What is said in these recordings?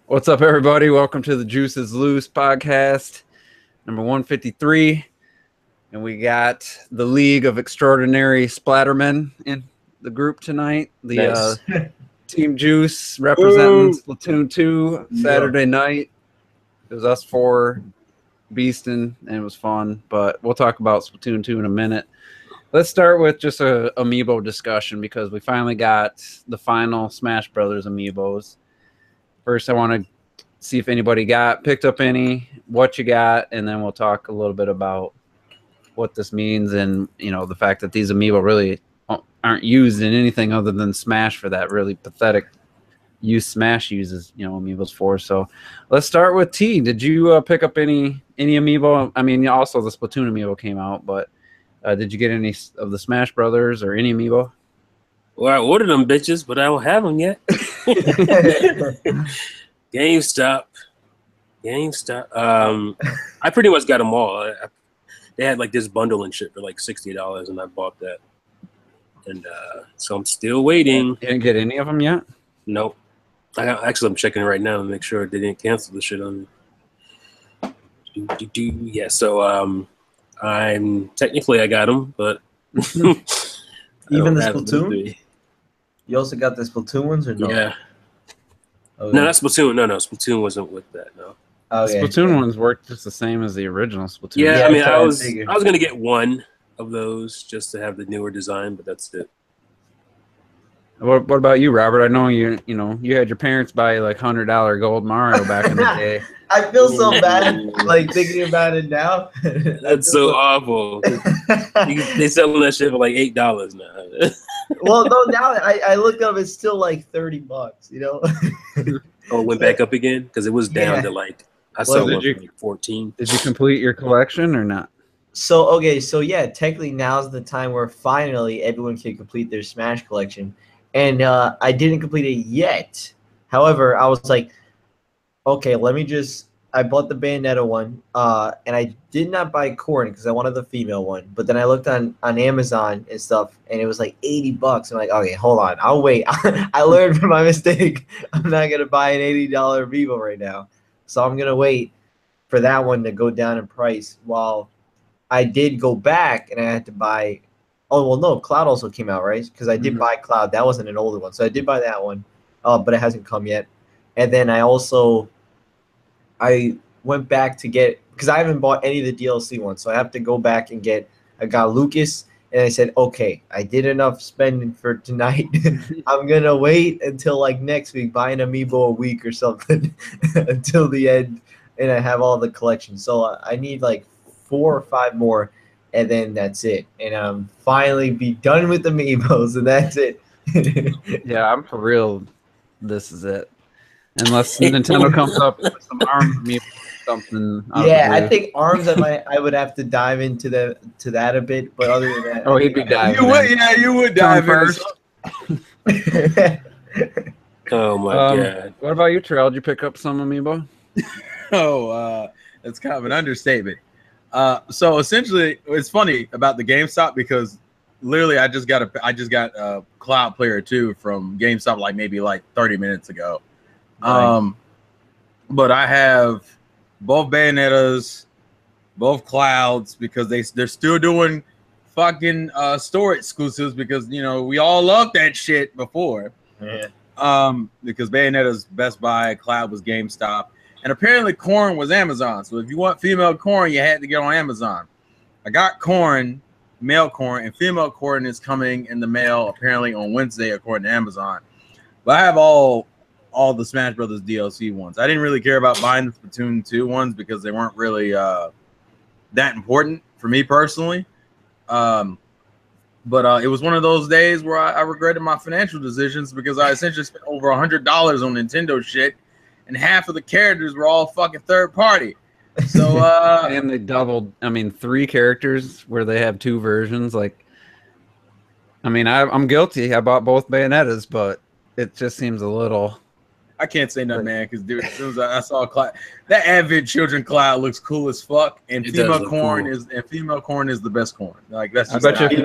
What's up, everybody? Welcome to the Juice is Loose podcast, number 153. And we got the League of Extraordinary Splattermen in the group tonight. The Team Juice representing Splatoon 2 Saturday night. It was us four beasting, and it was fun. But we'll talk about Splatoon 2 in a minute. Let's start with just a amiibo discussion because we finally got the final Smash Brothers amiibos. First, I want to see if anybody picked up any, what you got, and then we'll talk a little bit about what this means and, you know, the fact that these amiibo really aren't used in anything other than Smash for that really pathetic use Smash uses, you know, amiibos for. So let's start with T. Did you pick up any amiibo? I mean, also the Splatoon amiibo came out, but did you get any of the Smash Brothers or any amiibo? Well, I ordered them bitches, but I don't have them yet. GameStop. I pretty much got them all. They had like this bundle and shit for like $60, and I bought that. And so I'm still waiting. You didn't get any of them yet? Nope. I'm checking it right now to make sure they didn't cancel the shit on me. Yeah, so I'm technically I got them, but even the Splatoon. You also got the Splatoon ones, or no? Yeah. Oh, no, that's Splatoon. No, Splatoon wasn't with that. No. Oh, the Splatoon ones worked just the same as the original Splatoon. Yeah, I mean, I was gonna get one of those just to have the newer design, but that's it. What about you, Robert? I know you had your parents buy like $100 gold Mario back in the day. I feel so bad, like thinking about it now. That's so awful. They selling that shit for like $8 now. Well, no, now I looked up, it's still like $30, you know. Oh, it went back up again because it was down to like I saw one for like 14. Did you complete your collection or not? So yeah, technically now's the time where finally everyone can complete their Smash collection, and I didn't complete it yet. However, I was like, okay, I bought the Bayonetta one, and I did not buy Corrin because I wanted the female one. But then I looked on Amazon and stuff, and it was like $80. I'm like, okay, hold on, I'll wait. I learned from my mistake. I'm not gonna buy an $80 Vivo right now, so I'm gonna wait for that one to go down in price. While I did go back and I had to buy. Oh well, no, Cloud also came out, right? Because I did buy Cloud. That wasn't an older one, so I did buy that one, but it hasn't come yet. And then I went back to get, because I haven't bought any of the DLC ones, so I have to go back and I got Lucas, and I said, okay, I did enough spending for tonight. I'm going to wait until like next week, buy an amiibo a week or something until the end, and I have all the collections. So I need like 4 or 5 more, and then that's it. And I'm finally be done with the amiibos, and that's it. Yeah, I'm for real. This is it. Unless Nintendo comes up with some ARMS amiibo or something. Yeah, I think ARMS I would have to dive into that a bit, but other than that, oh, he'd be diving. You would dive first. Oh my god! What about you, Terrell? Did you pick up some amiibo? That's kind of an understatement. So essentially, it's funny about the GameStop because literally I just got a Cloud Player 2 from GameStop maybe 30 minutes ago. Right. But I have both Bayonettas, both Clouds, because they're still doing fucking store exclusives because we all loved that shit before. Yeah. Because Bayonetta's Best Buy, Cloud was GameStop, and apparently Corrin was Amazon. So if you want female Corrin, you had to get on Amazon. I got Corrin, male Corrin, and female Corrin is coming in the mail apparently on Wednesday according to Amazon. But I have all the Smash Brothers DLC ones. I didn't really care about buying the Splatoon 2 ones because they weren't really that important for me personally. But it was one of those days where I regretted my financial decisions because I essentially spent over $100 on Nintendo shit, and half of the characters were all fucking third party. So and they doubled. I mean, 3 characters where they have 2 versions. I'm guilty. I bought both Bayonettas, but it just seems a little. I can't say nothing, man, because dude, as soon as I saw Cloud, that Advent Children Cloud looks cool as fuck, and female Corrin is the best Corrin. That's. I bet you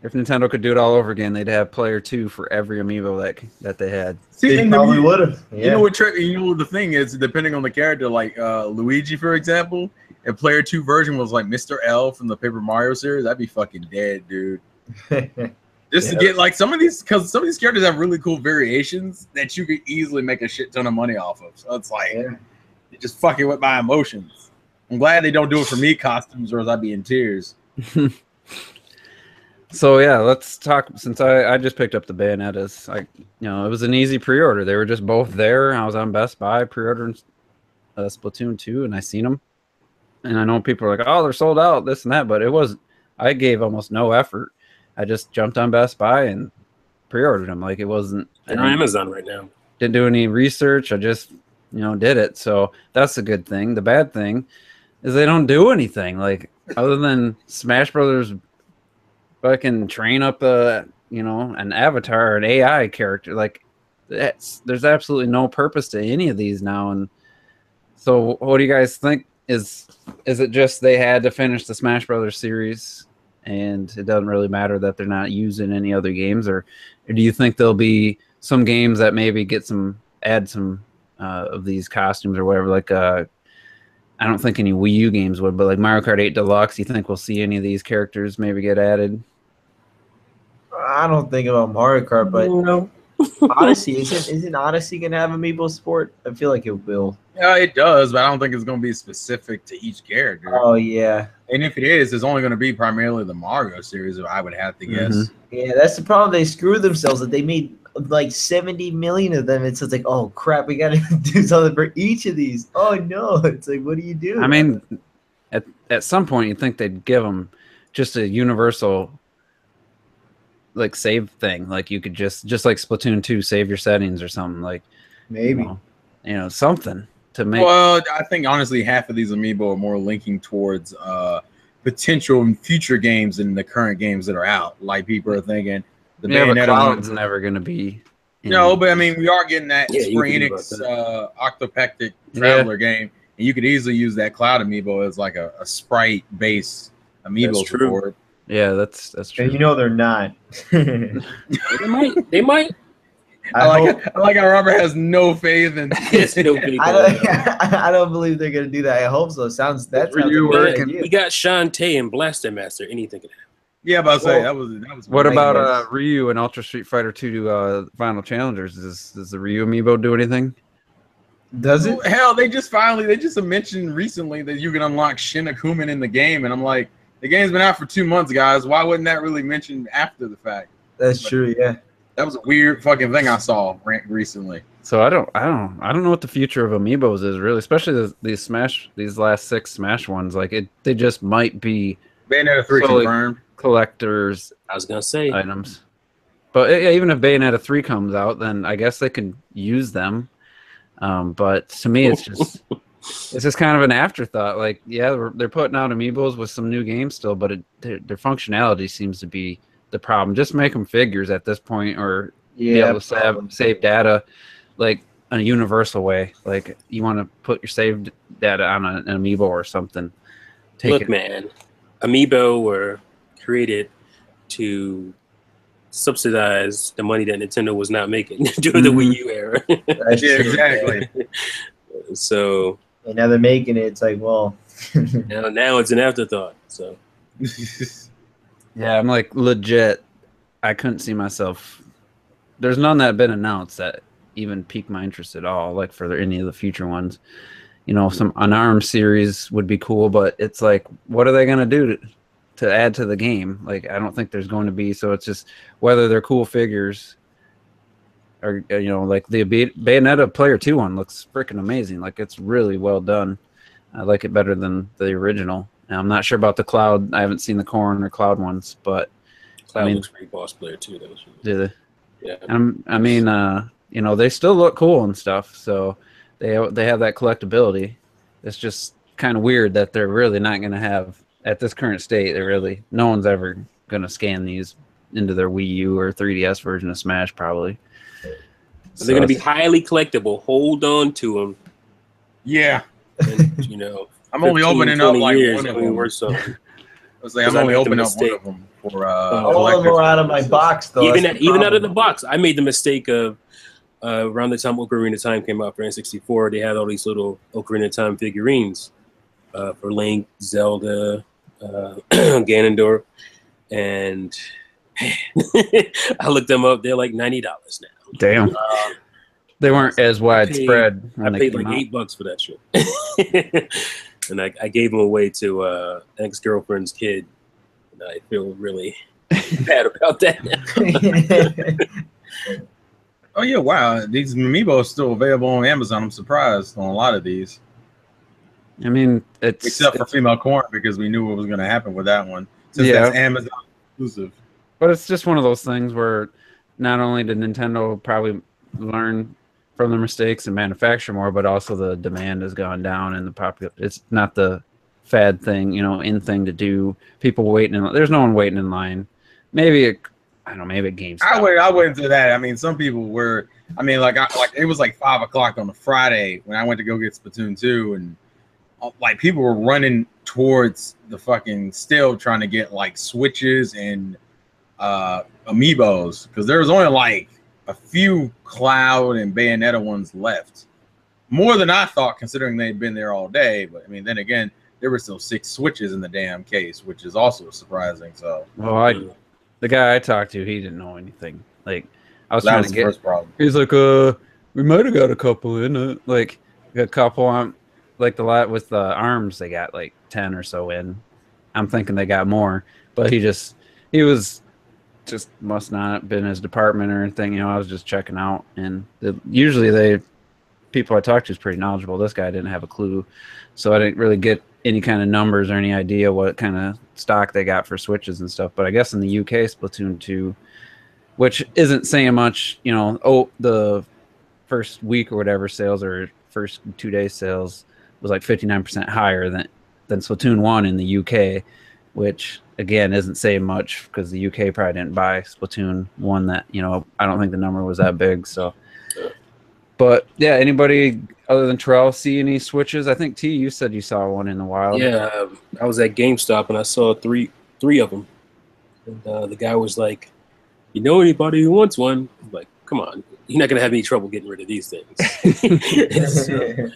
if If Nintendo could do it all over again, they'd have Player 2 for every amiibo that they had. See, They and probably would have. Yeah. You know what? You know what the thing is, depending on the character, like Luigi, for example, if Player 2 version was like Mr. L from the Paper Mario series, I'd be fucking dead, dude. Just to get like some of these, because some of these characters have really cool variations that you could easily make a shit ton of money off of. So it's like, you're just fucking with my emotions. I'm glad they don't do it for me costumes, or else I'd be in tears. So yeah, let's talk. Since I just picked up the Bayonettas, it was an easy pre-order. They were just both there. I was on Best Buy pre-ordering Splatoon 2, and I seen them. And I know people are like, "Oh, they're sold out, this and that," but it was. I gave almost no effort. I just jumped on Best Buy and pre-ordered them. Like it wasn't. They're on Amazon right now. Didn't do any research. I just did it. So that's a good thing. The bad thing is they don't do anything like other than Smash Brothers. Fucking train up an avatar, an AI character. Like there's absolutely no purpose to any of these now. And so what do you guys think? Is it just they had to finish the Smash Brothers series and it doesn't really matter that they're not using any other games, or do you think there'll be some games that maybe add some of these costumes or whatever? Like I don't think any Wii U games would, but like Mario Kart 8 Deluxe, you think we'll see any of these characters maybe get added? I don't think about Mario Kart, but No. Odyssey isn't Odyssey gonna have amiibo support? I feel like it will. Yeah, it does, but I don't think it's going to be specific to each character. Oh yeah. And if it is, it's only going to be primarily the Mario series, I would have to guess. Yeah, that's the problem. They screwed themselves that they made like 70 million of them. It's like, oh crap, we gotta do something for each of these. Oh no, it's like, what do you do? I mean, at some point you'd think they'd give them just a universal like save thing. Like you could just like Splatoon 2, save your settings or something. Like maybe something to make. Well, I think honestly half of these amiibo are more linking towards potential future games than the current games that are out. Like people are thinking the Bayonetta Bayonetta one's never going to be. No, but I mean we are getting that Yeah, Square you can Enix Octopectic Traveler game, and you could easily use that Cloud amiibo as like a sprite based amiibo That's true. support. Yeah, that's true. And they're not. They might. I like how Robert has no faith in. I don't believe they're gonna do that. I hope so. That sounds like a good idea. We got Shantae and Blaster Master. Anything can happen. Yeah, but I say that was. What about Ryu and Ultra Street Fighter 2 Final Challengers? Does the Ryu amiibo do anything? Does it? Hell, they just mentioned recently that you can unlock Shin Akumen in the game, and I'm like, the game's been out for 2 months, guys. Why wasn't that really mentioned after the fact? That's true. Yeah. That was a weird fucking thing I saw recently. So I don't know what the future of amiibos is really, especially these last 6 Smash ones. Like they just might be Bayonetta 3 confirmed. Collectors. I was gonna say items, but even if Bayonetta 3 comes out, then I guess they can use them. But to me, it's just kind of an afterthought. Like, yeah, they're putting out amiibos with some new games still, but their functionality seems to be the problem. Just make them figures at this point, or be able to save data like a universal way. Like you want to put your saved data on an amiibo or something. Man, amiibo were created to subsidize the money that Nintendo was not making during the Wii U era. Yeah, exactly. So and now they're making it. It's like, well, now it's an afterthought. So yeah, I'm like legit. I couldn't see myself. There's none that have been announced that even pique my interest at all. Like for any of the future ones, some unarmed series would be cool, but it's like, what are they gonna do to add to the game? Like, I don't think there's going to be. So it's just whether they're cool figures or like the Bayonetta Player 2 one looks freaking amazing. Like it's really well done. I like it better than the original. Now, I'm not sure about the Cloud. I haven't seen the Corn or Cloud ones, but Cloud looks pretty boss Player 2. Do they? Yeah. I mean, they still look cool and stuff. So they have that collectability. It's just kind of weird that they're really not going to have. At this current state, no one's ever going to scan these into their Wii U or 3DS version of Smash, probably. So they're going to be highly collectible. Hold on to them. Yeah. And, I'm only opening up like one of them. Or something. I'm only opening up one of them for all of them are out of my box though. Even out of the box, I made the mistake of around the time Ocarina of Time came out for N64, they had all these little Ocarina of Time figurines for Link, Zelda, Ganondorf, and I looked them up. They're like $90 now. Damn. They weren't as widespread. I paid like $8 for that shit. And I gave them away to an ex-girlfriend's kid. And I feel really bad about that. Oh yeah, wow! These amiibo are still available on Amazon. I'm surprised on a lot of these. I mean, except for female corn because we knew what was going to happen with that one. Since that's Amazon exclusive. But it's just one of those things where not only did Nintendo probably learn from their mistakes and manufacture more, but also the demand has gone down and it's not the fad thing, in thing to do. People waiting there's no one waiting in line. Maybe I don't know, maybe at GameStop. I went into that. I mean, some people were. I mean, it was like 5 o'clock on a Friday when I went to go get Splatoon 2, and like people were running towards the fucking still trying to get like Switches and amiibos because there was only like a few Cloud and Bayonetta ones left. More than I thought, considering they'd been there all day. But I mean, then again, there were still 6 Switches in the damn case, which is also surprising. So, well, the guy I talked to, he didn't know anything. Like, I was trying to get. First problem. He's like, we might have got a couple in it. Like, a couple on, like the lot with the arms, they got like 10 or so in. I'm thinking they got more, but he was just must not have been his department or anything. I was just checking out, and usually people I talked to is pretty knowledgeable. This guy didn't have a clue, so I didn't really get any kind of numbers or any idea what kind of stock they got for Switches and stuff. But I guess in the UK, Splatoon 2, which isn't saying much, the first week or whatever sales or first 2 days sales was like 59% higher than Splatoon 1 in the UK, which again isn't saying much because the UK probably didn't buy Splatoon 1 that, I don't think the number was that big. So, but yeah, anybody other than Terrell see any Switches? I think T, you said you saw one in the wild. Yeah, I was at GameStop and I saw three of them. And the guy was like, "You know anybody who wants one?" I'm like, come on, you're not gonna have any trouble getting rid of these things.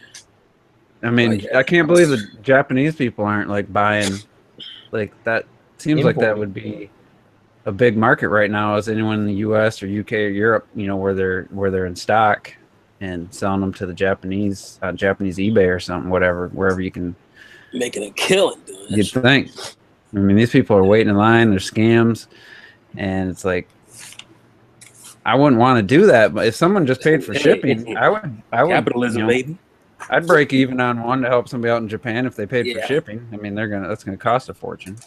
I mean, I can't believe the Japanese people aren't like buying like that. Seems like that would be a big market right now. Is anyone in the U.S. or U.K. or Europe, where they're in stock and selling them to the Japanese eBay or something, wherever you can making a killing. You'd think. I mean, these people are waiting in line. They're scams, and it's like I wouldn't want to do that. But if someone just paid for shipping, I would. Capitalism, baby. I'd break even on one to help somebody out in Japan if they paid for shipping. I mean, that's gonna cost a fortune.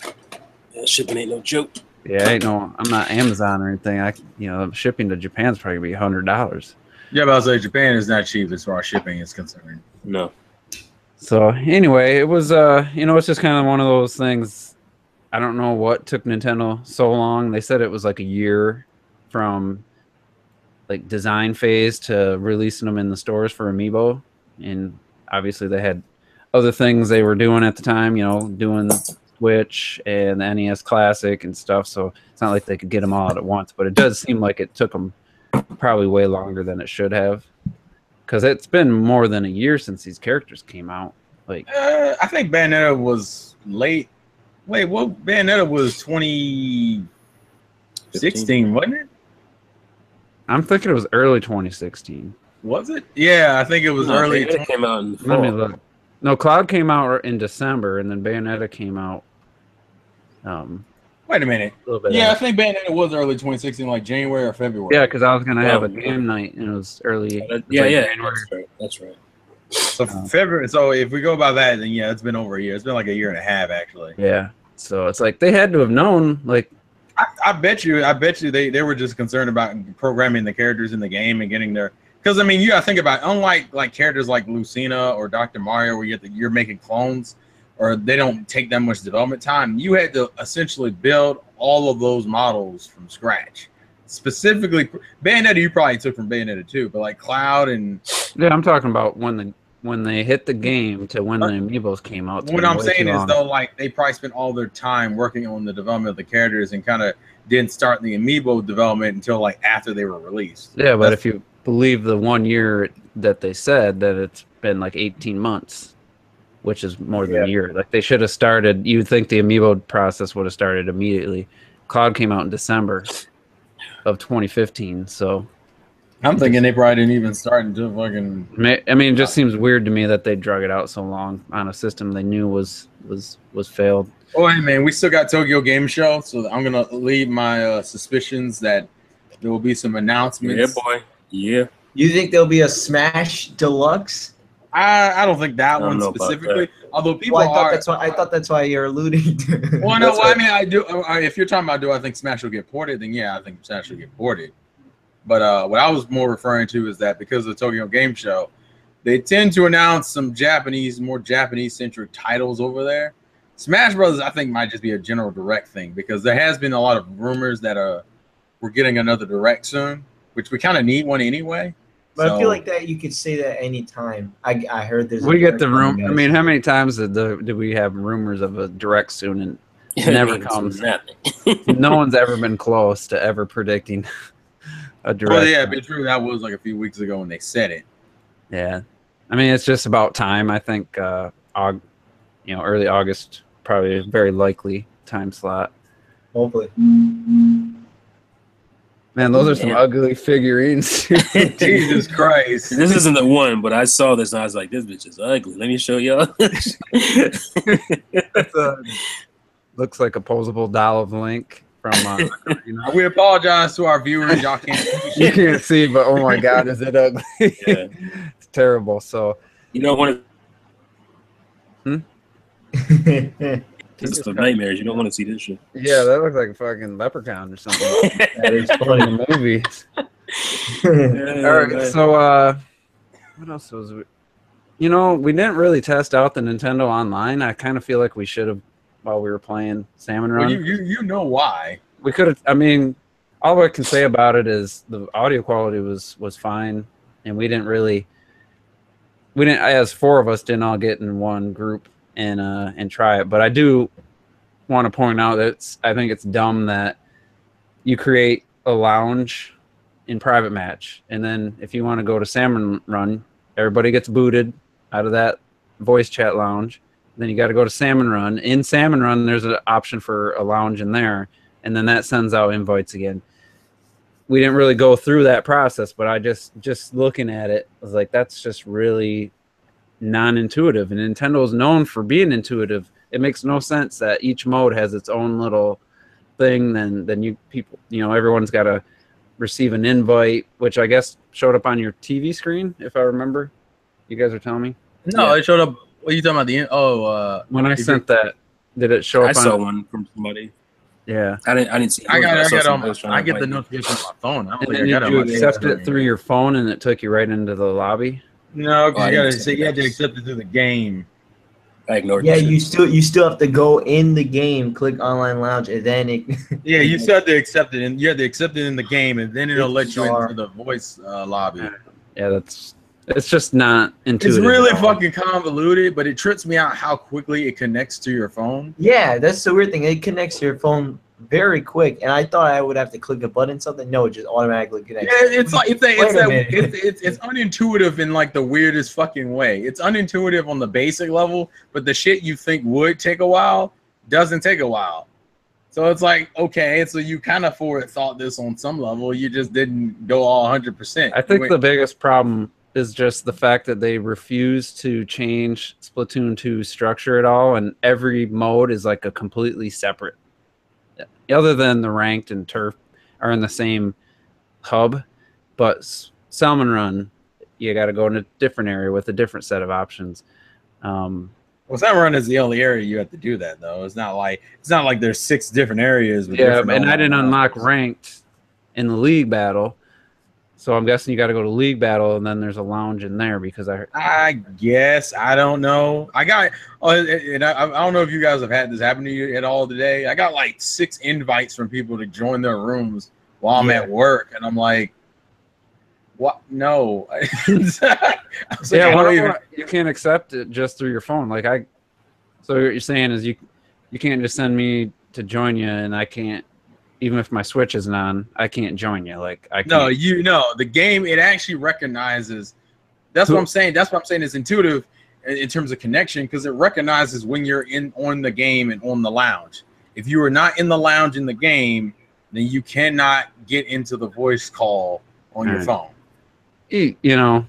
Yeah, shipping ain't no joke. Yeah, I'm not Amazon or anything. Shipping to Japan's probably be $100. Yeah, but I'll say Japan is not cheap as far as shipping is concerned. No. So anyway, it was it's just kind of one of those things. I don't know what took Nintendo so long. They said it was like a year from like design phase to releasing them in the stores for Amiibo. And obviously they had other things they were doing at the time, doing the Switch and the NES Classic and stuff. So it's not like they could get them all out at once, but it does seem like it took them probably way longer than it should have. Because it's been more than a year since these characters came out. Like, I think Bayonetta was late. Wait, what? Bayonetta was 2016, wasn't it? I'm thinking it was early 2016. Was it? Yeah, I think it was early. It came out in the fall. Let me look. No, Cloud came out in December, and then Bayonetta came out. Wait a minute. A little bit I think Bayonetta was early 2016, like January or February. Yeah, because I was gonna have a game night, and it was early. January. That's right. So February. So if we go by that, then it's been over a year. It's been like a year and a half, actually. Yeah. So it's like they had to have known. Like, I bet you they were just concerned about programming the characters in the game and getting their. Because I mean, you gotta think about unlike like characters like Lucina or Dr. Mario, where you're making clones, or they don't take that much development time. You had to essentially build all of those models from scratch. Specifically, Bayonetta you probably took from Bayonetta 2, but like Cloud and yeah, I'm talking about when when they hit the game to when the amiibos came out. What I'm saying is though, like they probably spent all their time working on the development of the characters and kind of didn't start the amiibo development until like after they were released. Yeah, but if you believe the 1 year that they said, that it's been like 18 months, which is more than a year. Like they should have started. You would think the amiibo process would have started immediately. Cloud came out in December of 2015, so I'm thinking they probably didn't even start until fucking. I mean, it just seems weird to me that they drug it out so long on a system they knew was failed. Oh, hey man, we still got Tokyo Game Show, so I'm gonna leave my suspicions that there will be some announcements. Yeah, boy. Yeah. You think there'll be a Smash Deluxe? I don't think that one specifically. Although people I thought that's why you're alluding to. Well, no, I mean I do. If you're talking about do I think Smash will get ported, then yeah, I think Smash will get ported. But what I was more referring to is that because of the Tokyo Game Show, they tend to announce some more Japanese-centric titles over there. Smash Brothers, I think, might just be a general direct thing because there has been a lot of rumors that we're getting another direct soon, which we kind of need one anyway. But I feel like that you could say that anytime. I heard there's. We get the room. I mean, how many times did we have rumors of a direct soon and it never comes? No one's ever been close to ever predicting a direct. Well, yeah, but true. That was like a few weeks ago when they said it. Yeah, I mean, it's just about time. I think, early August, probably a very likely time slot. Hopefully. Man, those are some ugly figurines. Jesus Christ. This isn't the one, but I saw this and I was like, this bitch is ugly. Let me show y'all. Looks like a posable doll of Link from We apologize to our viewers. Y'all can't see. You can't see, but oh my god, is it ugly? Yeah. It's terrible. So you don't want to This is the nightmares. You don't want to see this shit. Yeah, that looks like a fucking leprechaun or something. That is funny in the movies. All right, so what else was we? We didn't really test out the Nintendo Online. I kind of feel like we should have while we were playing Salmon Run. Well, you know why? We could have. I mean, all I can say about it is the audio quality was fine, and we didn't. As four of us didn't all get in one group and try it. But I do want to point out that I think it's dumb that you create a lounge in private match, and then if you want to go to Salmon Run, everybody gets booted out of that voice chat lounge. Then you got to go to Salmon Run. In Salmon Run, there's an option for a lounge in there, and then that sends out invites again. We didn't really go through that process, but I just looking at it, I was like, that's just really non-intuitive, and Nintendo is known for being intuitive. It makes no sense that each mode has its own little thing. Then everyone's got to receive an invite, which I guess showed up on your TV screen, if I remember. You guys are telling me? No, It showed up. What are you talking about? When I sent that, did it show up? I saw one from somebody. Yeah, I didn't see. I get the notification on my phone. I don't think I got it. Did you accept it through your phone, and it took you right into the lobby? No, because you had to accept it through the game. I ignored. Yeah, you still have to go in the game, click online lounge, and then it. Yeah, you still have to accept it, and you have to accept it in the game, and then it'll let you into the voice lobby. Yeah, it's just not intuitive. It's really fucking convoluted, but it trips me out how quickly it connects to your phone. Yeah, that's the weird thing. It connects to your phone very quick, and I thought I would have to click a button something. No, it just automatically connects. Yeah, it's like it's unintuitive in like the weirdest fucking way. It's unintuitive on the basic level, but the shit you think would take a while doesn't take a while. So it's like, okay, so you kind of thought this on some level. You just didn't go all 100%. I think the biggest problem is just the fact that they refuse to change Splatoon 2 structure at all, and every mode is like a completely separate. Other than the ranked and turf are in the same hub, but Salmon Run, you got to go in a different area with a different set of options. Well, Salmon Run is the only area you have to do that though. It's not like there's 6 different areas. With and I didn't unlock ranked in the league battle, so I'm guessing you got to go to league battle, and then there's a lounge in there because I guess I don't know. I don't know if you guys have had this happen to you at all today. I got like 6 invites from people to join their rooms while I'm at work, and I'm like, What? No. I was like, Yeah, I don't well, even- you can't accept it just through your phone. Like so what you're saying is you can't just send me to join you, and I can't, even if my Switch isn't on, I can't join you. Like I can't. No, the game, it actually recognizes. That's what I'm saying. That's what I'm saying. It's intuitive in terms of connection, because it recognizes when you're on the game and on the lounge. If you are not in the lounge in the game, then you cannot get into the voice call on your phone. You know,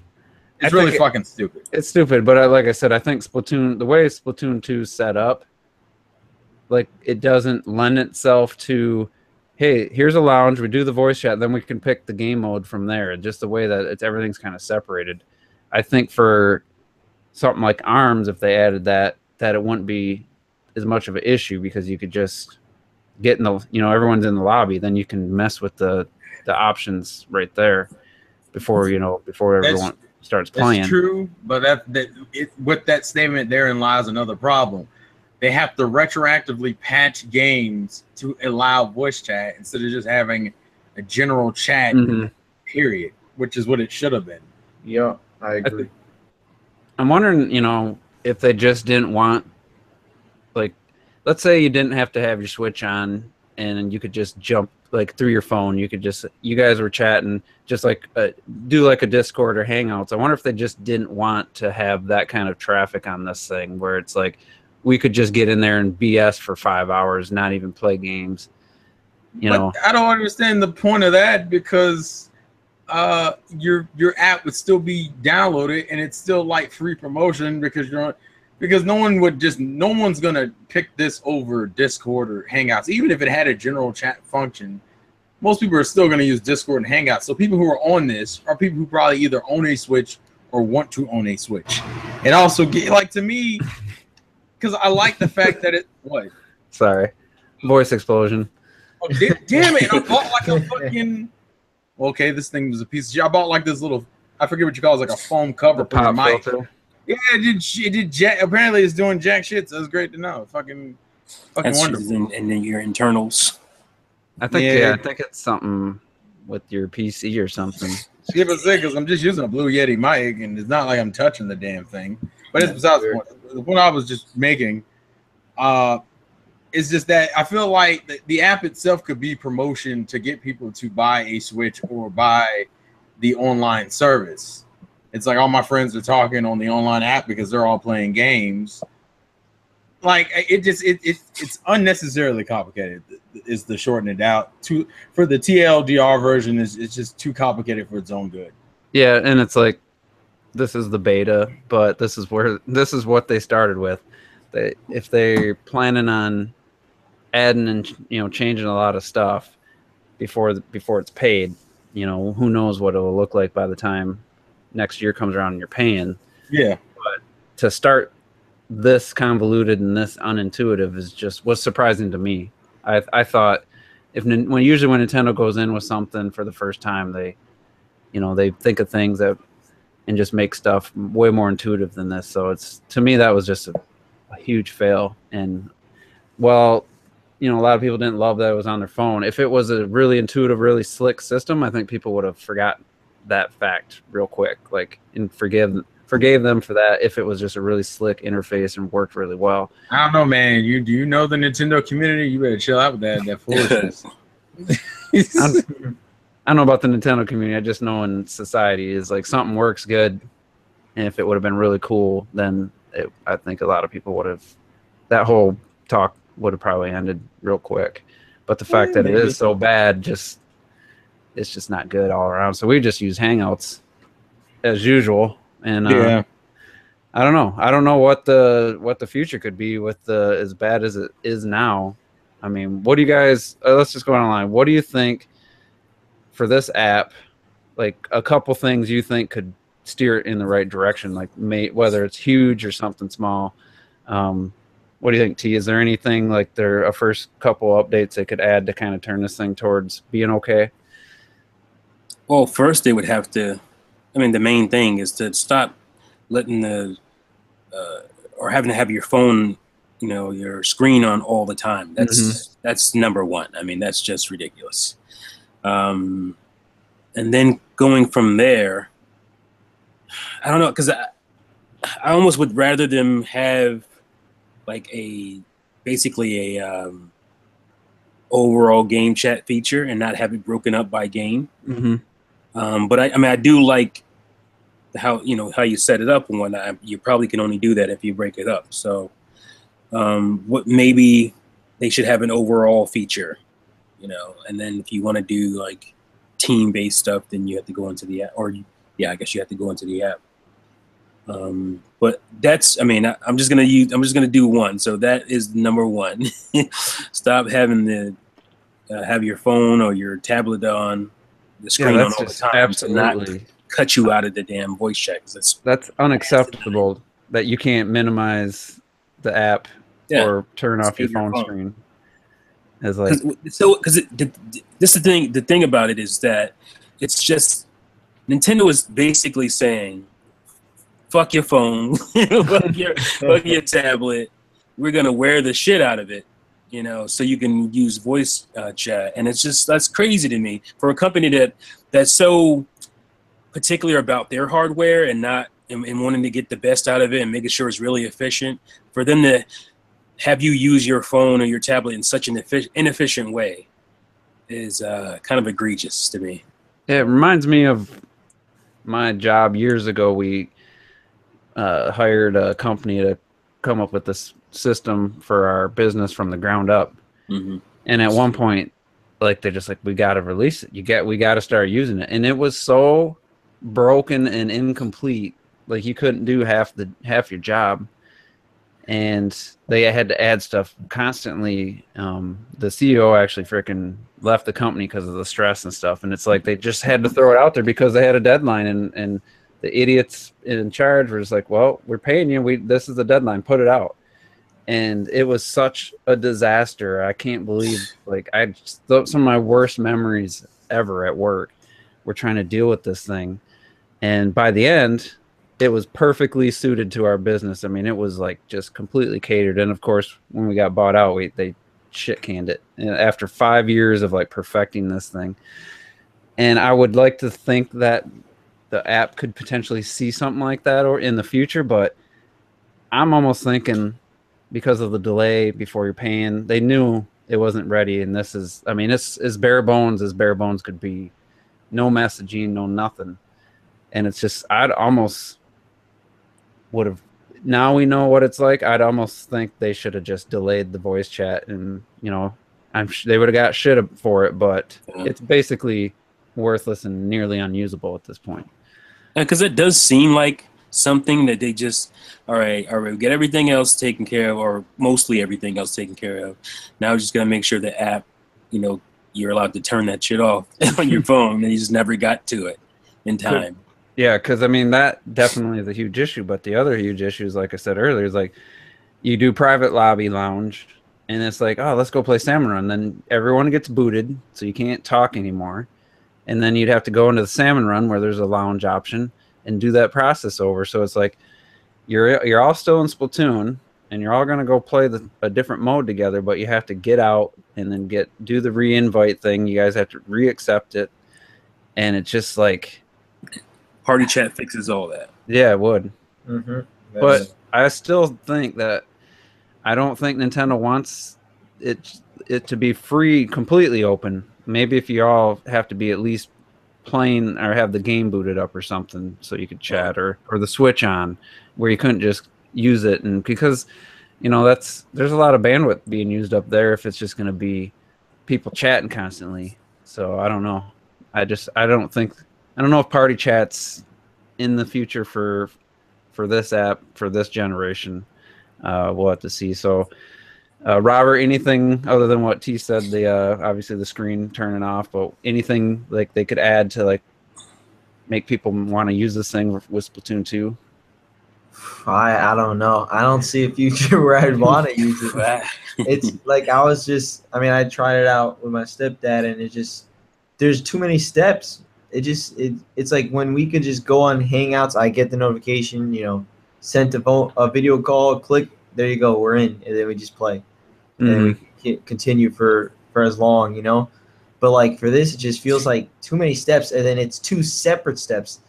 It's really fucking stupid. It's stupid, but like I said, I think Splatoon, the way Splatoon 2 is set up, like it doesn't lend itself to, hey, here's a lounge, we do the voice chat, then we can pick the game mode from there. Just the way that everything's kind of separated. I think for something like ARMS, if they added that it wouldn't be as much of an issue, because you could just get in the, everyone's in the lobby, then you can mess with the options right there before everyone starts playing. That's true, but with that statement, therein lies another problem. They have to retroactively patch games to allow voice chat instead of just having a general chat period, which is what it should have been. Yeah, I agree. I'm wondering, if they just didn't want, like, let's say you didn't have to have your Switch on and you could just jump like through your phone. You guys were chatting, just like do like a Discord or Hangouts. I wonder if they just didn't want to have that kind of traffic on this thing, where it's like we could just get in there and BS for 5 hours, not even play games. But I don't understand the point of that, because your app would still be downloaded and it's still like free promotion, because no one's gonna pick this over Discord or Hangouts. Even if it had a general chat function, most people are still gonna use Discord and Hangouts. So people who are on this are people who probably either own a Switch or want to own a Switch. And also, to me, because I like the fact that Sorry, voice explosion. Oh, damn it! I bought like a fucking. Okay, this thing was a piece of shit. I bought like this little, I forget what you call it, like a foam cover for your mic. Filter. Yeah, it did jack. Apparently, it's doing jack shit. So it's great to know. Fucking wonderful. And then your internals. I think it's something with your PC or something. Skip a sec, because I'm just using a Blue Yeti mic, and it's not like I'm touching the damn thing. But it's besides the point. The point I was just making, is just that I feel like the app itself could be promotion to get people to buy a Switch or buy the online service. It's like all my friends are talking on the online app because they're all playing games. Like it's unnecessarily complicated. Is the shorten it out for the TLDR version it's just too complicated for its own good. Yeah, and it's like, this is the beta, but this is what they started with. If they're planning on adding and changing a lot of stuff before it's paid, who knows what it'll look like by the time next year comes around and you're paying. Yeah, but to start this convoluted and this unintuitive was surprising to me. I thought when Nintendo goes in with something for the first time, they think of things and just make stuff way more intuitive than this. So to me that was just a huge fail. And a lot of people didn't love that it was on their phone. If it was a really intuitive, really slick system, I think people would have forgotten that fact real quick, and forgave them for that if it was just a really slick interface and worked really well. I don't know, man. Do you know the Nintendo community? You better chill out with that foolishness. I don't know about the Nintendo community. I just know in society is like something works good, and if it would have been really cool, then I think a lot of people would have. That whole talk would have probably ended real quick. But the fact that it is so bad, it's just not good all around. So we just use Hangouts as usual, and I don't know. I don't know what the future could be with as bad as it is now. I mean, what do you guys? Let's just go online. What do you think for this app? Like a couple things you think could steer it in the right direction, like whether it's huge or something small. What do you think, T? Is there anything like a first couple updates they could add to kind of turn this thing towards being okay? Well, first they would have to. I mean, the main thing is to stop letting or having to have your phone, your screen on all the time. That's number one. I mean, that's just ridiculous. And then going from there, I don't know, because I almost would rather them have like basically a overall game chat feature and not have it broken up by game. But I mean, I do like how you set it up and whatnot. You probably can only do that if you break it up. So, what maybe they should have an overall feature, and then if you want to do like team-based stuff, then you have to go into the app, or I guess you have to go into the app. But that's, I mean, I'm just gonna do one. So that is number one. Stop having to have your phone or your tablet on the screen on all the time. Absolutely. To not cut you out of the damn voice chat. That's unacceptable that you can't minimize the app or turn off your phone screen. As like, because this is the thing about it is that it's just Nintendo is basically saying, fuck your phone, fuck your tablet. We're gonna wear the shit out of it, so you can use voice chat. And it's just, that's crazy to me for a company that's so particular about their hardware and not and wanting to get the best out of it and making sure it's really efficient. For them to have you use your phone or your tablet in such an inefficient way is kind of egregious to me. It reminds me of my job years ago. We hired a company to come up with this system for our business from the ground up. And at one point, like, they're just like, we got to release it. We got to start using it. And it was so broken and incomplete. Like, you couldn't do half your job. And they had to add stuff constantly. The CEO actually freaking left the company because of the stress and stuff. And it's like, they just had to throw it out there because they had a deadline, and the idiots in charge were just like, well, we're paying you. This is the deadline. Put it out. And it was such a disaster. I can't believe, like, some of my worst memories ever at work were trying to deal with this thing. And by the end, it was perfectly suited to our business. I mean, it was like just completely catered. And of course, when we got bought out, they shit canned it after 5 years of like perfecting this thing. And I would like to think that the app could potentially see something like that or in the future, but I'm almost thinking because of the delay before you're paying, they knew it wasn't ready. And this is, I mean, it's as bare bones could be. No messaging, no nothing. And it's just, I'd almost would have, now we know what it's like. I'd almost think they should have just delayed the voice chat, and I'm sure they would have got shit for it, but it's basically worthless and nearly unusable at this point. Because it does seem like something that they just, all right, we get everything else taken care of, or mostly everything else taken care of. Now we're just gonna make sure the app, you're allowed to turn that shit off on your phone, and you just never got to it in time. Yeah, because I mean, that definitely is a huge issue. But the other huge issue is, like I said earlier, is like you do private lobby lounge, and it's like, oh, let's go play Salmon Run. Then everyone gets booted, so you can't talk anymore. And then you'd have to go into the Salmon Run where there's a lounge option and do that process over. So it's like you're all still in Splatoon, and you're all gonna go play a different mode together, but you have to get out and then do the re-invite thing. You guys have to re-accept it, and it's just like. Party chat fixes all that. Yeah, it would. But I still think that I don't think Nintendo wants it to be free, completely open. Maybe if you all have to be at least playing or have the game booted up or something so you could chat, or the Switch on where you couldn't just use it. And because there's a lot of bandwidth being used up there if it's just going to be people chatting constantly. So I don't know. I don't know if party chat's in the future for this app, for this generation. We'll have to see. So, Robert, anything other than what T said, obviously the screen turning off, but anything like they could add to like make people want to use this thing with Splatoon 2? I don't know. I don't see a future where I'd want to use it. It's like I tried it out with my stepdad, and there's too many steps. It's like when we could just go on Hangouts, I get the notification, sent a video call, click, there you go, we're in, and then we just play, and we can continue for as long, But like for this, it just feels like too many steps, and then it's 2 separate steps,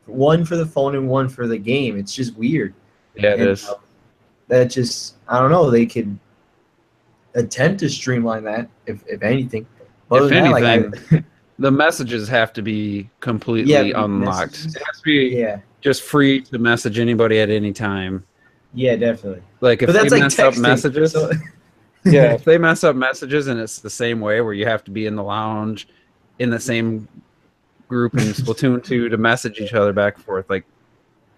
one for the phone and one for the game. It's just weird. Yeah, it And, is. That just, I don't know. They could attempt to streamline that, if anything. But If other than that, anything, the messages have to be completely unlocked. messages. It has to be Yeah, just free to message anybody at any time. yeah, definitely. Like if But they that's like mess up texting, messages, so- yeah, if they mess up messages and it's the same way where you have to be in the lounge in the same group in Splatoon 2 to message each other back and forth, like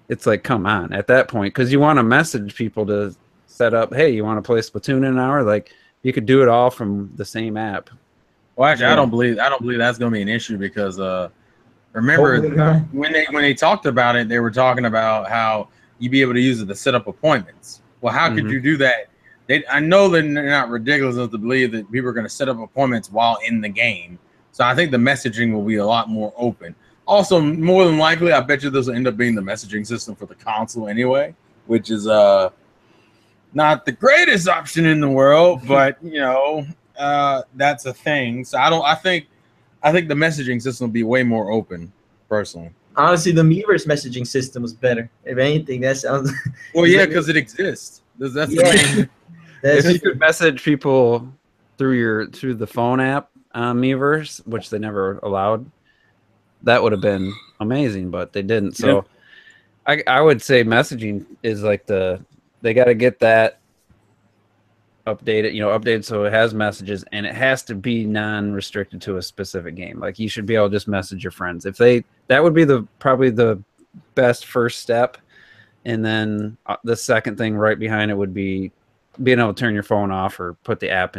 it's like, come on at that point, because you want to message people to set up, hey, you want to play Splatoon in an hour? Like you could do it all from the same app. Well, actually, Yeah. I don't believe that's going to be an issue because remember Hopefully not. when they talked about it, they were talking about how you'd be able to use it to set up appointments. Well, how could you do that? I know that they're not ridiculous enough to believe that people are going to set up appointments while in the game. So I think the messaging will be a lot more open. Also, more than likely, I bet you this will end up being the messaging system for the console anyway, which is not the greatest option in the world, but you know, that's a thing. So I think the messaging system will be way more open, personally. Honestly, the Miiverse messaging system is better. If anything, that sounds. Well, yeah, because it exists. That's the main. That's If you could message people through the phone app on Miiverse, which they never allowed, that would have been amazing, but they didn't. So I would say messaging is like they got to get that updated so it has messages, and it has to be non-restricted to a specific game. Like you should be able to just message your friends. That would be probably the best first step, and then the second thing right behind it would be being able to turn your phone off or put the app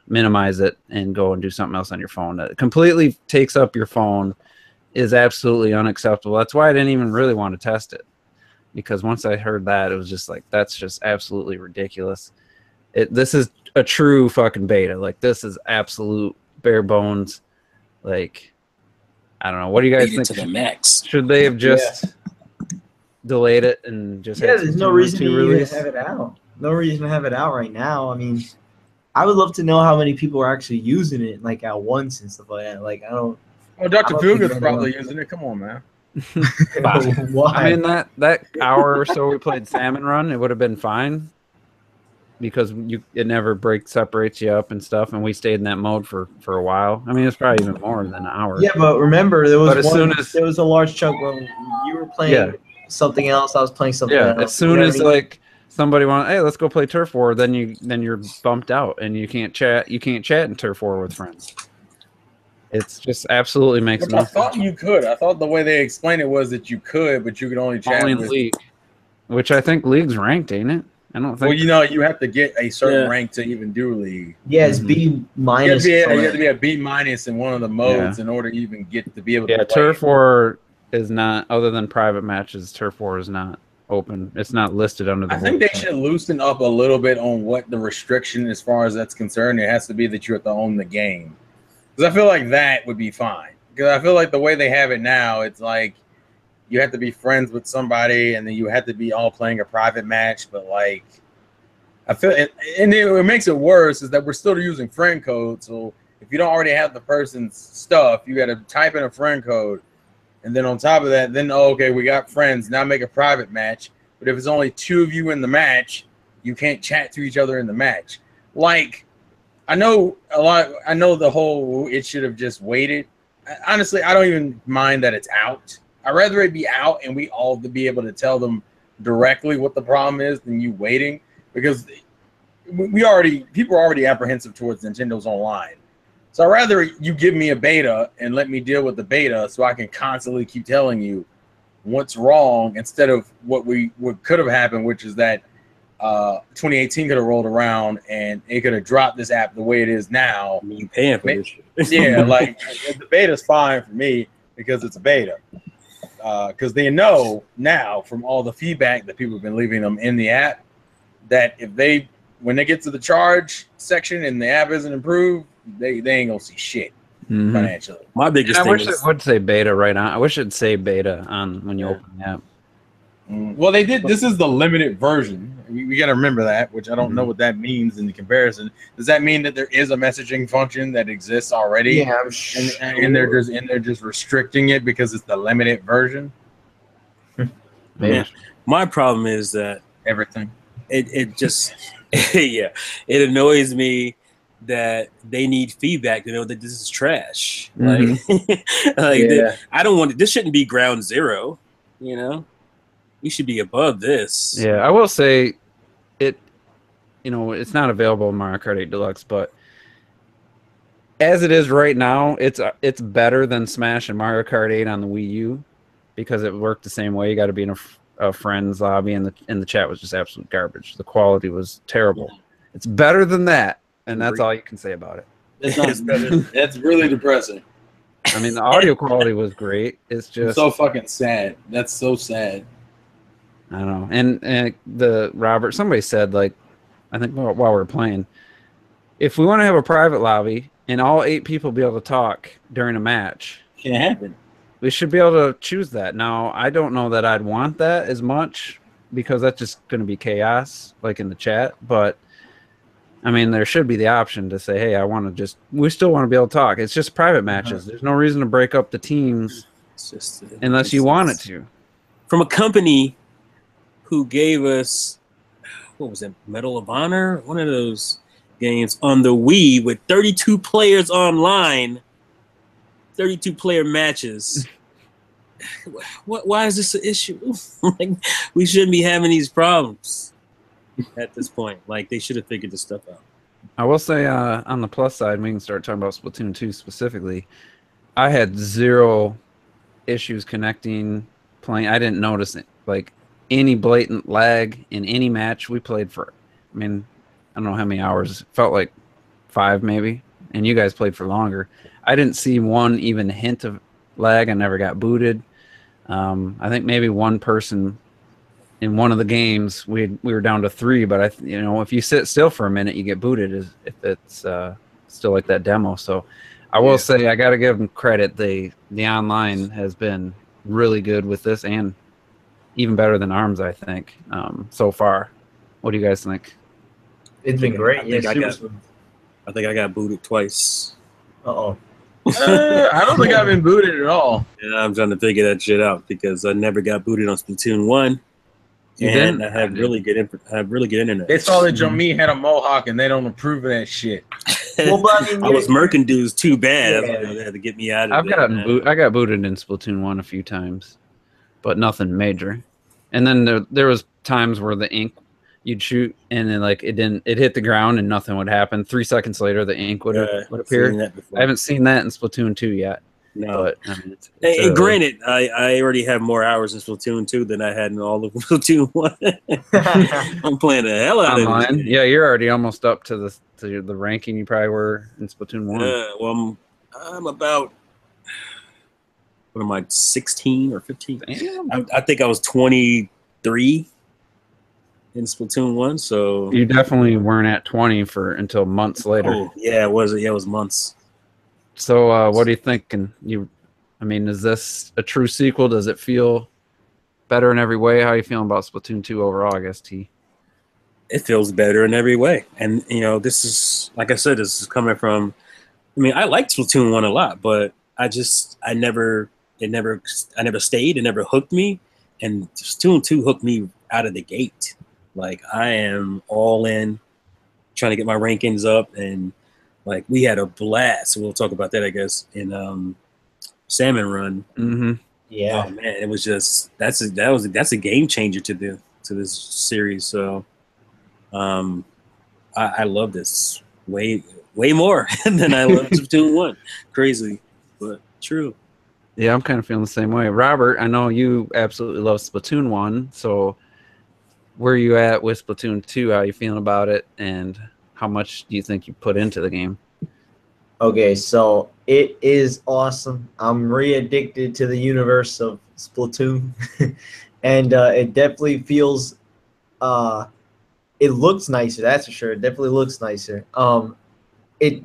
minimize it and go and do something else on your phone that completely takes up your phone is absolutely unacceptable. That's why I didn't even really want to test it, because once I heard that, it was just like, that's just absolutely ridiculous. This is a true fucking beta. Like this is absolute bare bones. Like, I don't know. What do you guys think? To the max. Should they have just delayed it and just had there's no Splatoon reason 2 to release? even have it out. No reason to have it out right now. I mean, I would love to know how many people are actually using it, like at once and stuff like that. Like I don't. Oh, Dr. I don't Fuga's think probably anyone- using it. Come on, man. Why? I mean, that hour or so we played Salmon Run, it would have been fine because it never separates you up and stuff, and we stayed in that mode for a while. I mean, it's probably even more than an hour. Yeah, but remember there But was as soon as- there was a large chunk when you were playing something else. I was playing something Yeah, else. as soon as like somebody wants, hey, let's go play Turf War, then you're bumped out and you can't chat. You can't chat in Turf War with friends. It's just absolutely makes Which no I sense. thought you could. I thought the way they explained it was that you could, but you could only chat Only in with. League, which I think League's ranked, ain't it? I don't think. Well, you know, you have to get a certain Yeah. rank to even do League. yeah, it's Mhm. B You minus. have to be a B minus in one of the modes in order to even get to be able to play. Turf War is not, other than private matches, Turf War is not open. It's not listed under the I think they website. should loosen up a little bit on what the restriction, as far as that's concerned. It has to be that you have to own the game, because I feel like that would be fine. Because I feel like the way they have it now, it's like you have to be friends with somebody, and then you have to be all playing a private match. But like, I feel, and it makes it worse is that we're still using friend code. So if you don't already have the person's stuff, you got to type in a friend code. And then on top of that, then, okay, we got friends. Now make a private match. But if it's only 2 of you in the match, you can't chat to each other in the match. Like, I know the whole, it should have just waited. Honestly, I don't even mind that it's out. I'd rather it be out and we all be able to tell them directly what the problem is than you waiting. Because people are already apprehensive towards Nintendo's online. So I'd rather you give me a beta and let me deal with the beta so I can constantly keep telling you what's wrong, instead of what could have happened, which is that 2018 could have rolled around and it could have dropped this app the way it is now. I mean, you paying for this shit. Yeah, like the beta's fine for me because it's a beta. Because they know now from all the feedback that people have been leaving them in the app that when they get to the charge section and the app isn't improved, they ain't gonna see shit financially. My biggest I thing wish is it would say beta right now. I wish it'd say beta on when you open the app. Well, they did. This is the limited version. We got to remember that, which I don't know what that means in the comparison. Does that mean that there is a messaging function that exists already? Yeah, I'm sure. And they're just restricting it because it's the limited version. Man, my problem is that Everything. It just yeah, it annoys me that they need feedback to know that this is trash. Like, I don't want this shouldn't be ground zero. You know, we should be above this. Yeah, I will say it. You know, it's not available in Mario Kart 8 Deluxe, but as it is right now, it's better than Smash and Mario Kart 8 on the Wii U because it worked the same way. You got to be in a friend's lobby, and the chat was just absolute garbage. The quality was terrible. Yeah. It's better than that, and that's all you can say about it. That's really depressing. I mean, the audio quality was great. It's just so fucking sad. That's so sad. I don't know. And the Robert, somebody said, like, I think while we were playing, if we want to have a private lobby and all 8 people be able to talk during a match, can't happen. We should be able to choose that. Now, I don't know that I'd want that as much because that's just going to be chaos, like in the chat. But I mean, there should be the option to say, hey, we still want to be able to talk. It's just private matches. There's no reason to break up the teams unless you want it to. From a company who gave us, what was it, Medal of Honor? One of those games on the Wii with 32 players online, 32 player matches. Why is this an issue? Like, we shouldn't be having these problems at this point. Like, they should have figured this stuff out. I will say, on the plus side, we can start talking about Splatoon 2 specifically. I had 0 issues connecting, playing. I didn't notice it, like any blatant lag in any match we played for. I mean, I don't know how many hours. It felt like 5 maybe, and you guys played for longer. I didn't see one even hint of lag. I never got booted. I think maybe one person in one of the games we were down to 3, but if you sit still for a minute, you get booted if it's still like that demo. So I will say I got to give them credit. The online has been really good with this, and even better than ARMS, I think, so far. What do you guys think? It's been great. I think I got booted twice. Uh-oh. I don't think I've been booted at all. Yeah, I'm trying to figure that shit out because I never got booted on Splatoon 1. And I have really good internet. They saw that Jomi had a mohawk and they don't approve of that shit. Well, but I was murking dudes too bad. Yeah. They had to get me out of it. I got booted in Splatoon 1 a few times, but nothing major. And then there was times where the ink you'd shoot and then it hit the ground and nothing would happen. 3 seconds later the ink would appear. I haven't seen that in Splatoon 2 yet. No, but I mean, granted, I already have more hours in Splatoon 2 than I had in all of Splatoon 1. I'm playing the hell out of it. Yeah, you're already almost up to the ranking you probably were in Splatoon 1. Well, I'm about, what am I, 16 or 15? I think I was 23 in Splatoon 1. So you definitely weren't at 20 until months later. Oh, yeah, it was months. So what are you thinking? Is this a true sequel? Does it feel better in every way? How are you feeling about Splatoon 2 overall, I guess, T? It feels better in every way. And, this is, like I said, this is coming from, I liked Splatoon 1 a lot, but I never stayed. It never hooked me. And Splatoon 2 hooked me out of the gate. Like, I am all in, trying to get my rankings up, and like, we had a blast. We'll talk about that, I guess, in Salmon Run. Mm-hmm. Yeah, oh, man, it was just that's a game changer to this series. So, I love this way more than I loved Splatoon 1. Crazy, but true. Yeah, I'm kind of feeling the same way. Robert, I know you absolutely love Splatoon 1. So, where are you at with Splatoon 2? How are you feeling about it, and how much do you think you put into the game? Okay, so it is awesome. I'm re-addicted to the universe of Splatoon. And it definitely feels it looks nicer, that's for sure. It definitely looks nicer. It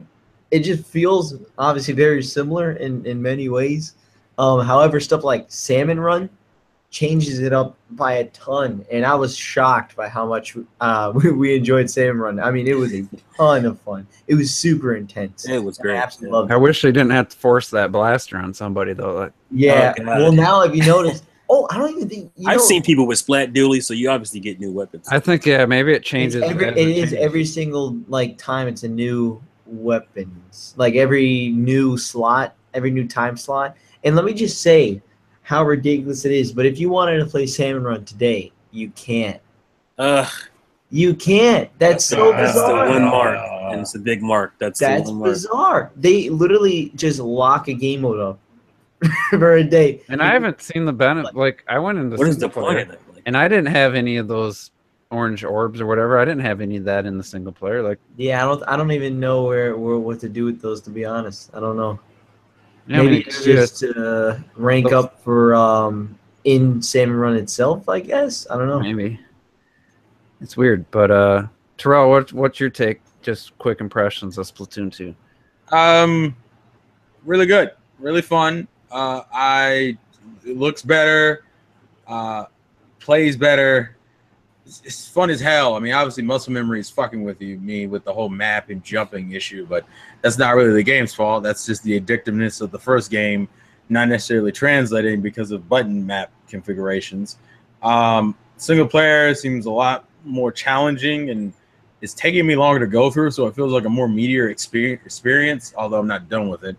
just feels obviously very similar in many ways. However, stuff like Salmon Run changes it up by a ton, and I was shocked by how much we enjoyed Salmon Run. I mean, it was a ton of fun. It was super intense. It was great. I absolutely loved I it. wish they didn't have to force that blaster on somebody though. Like, Yeah. Oh, God. Well, now if you notice, I don't even think I've seen people with splat dually, so you obviously get new weapons. I think maybe it changes. It is every single time it's a new weapons, like every new slot, every new time slot. And let me just say how ridiculous it is. But if you wanted to play Salmon Run today, you can't. You can't. That's so That's the bizarre. one mark, and it's a big mark. That's the one mark. bizarre. They literally just lock a game mode up for a day. And I haven't seen the benefit. Like, I went into What is the single point player, of that? Like, and I didn't have any of those orange orbs or whatever. I didn't have any of that in the single player. Like, Yeah, I don't even know what to do with those, to be honest. I don't know. yeah, Maybe I mean, it's just rank up for in Salmon Run itself, I guess. I don't know. maybe it's weird. But Terrell, what's your take? Just quick impressions of Splatoon 2. Really good, really fun. It looks better, plays better. It's fun as hell. I mean, obviously, muscle memory is fucking with me with the whole map and jumping issue, but that's not really the game's fault. That's just the addictiveness of the first game, not necessarily translating because of button map configurations. Single player seems a lot more challenging and it's taking me longer to go through, so it feels like a more meatier experience, although I'm not done with it.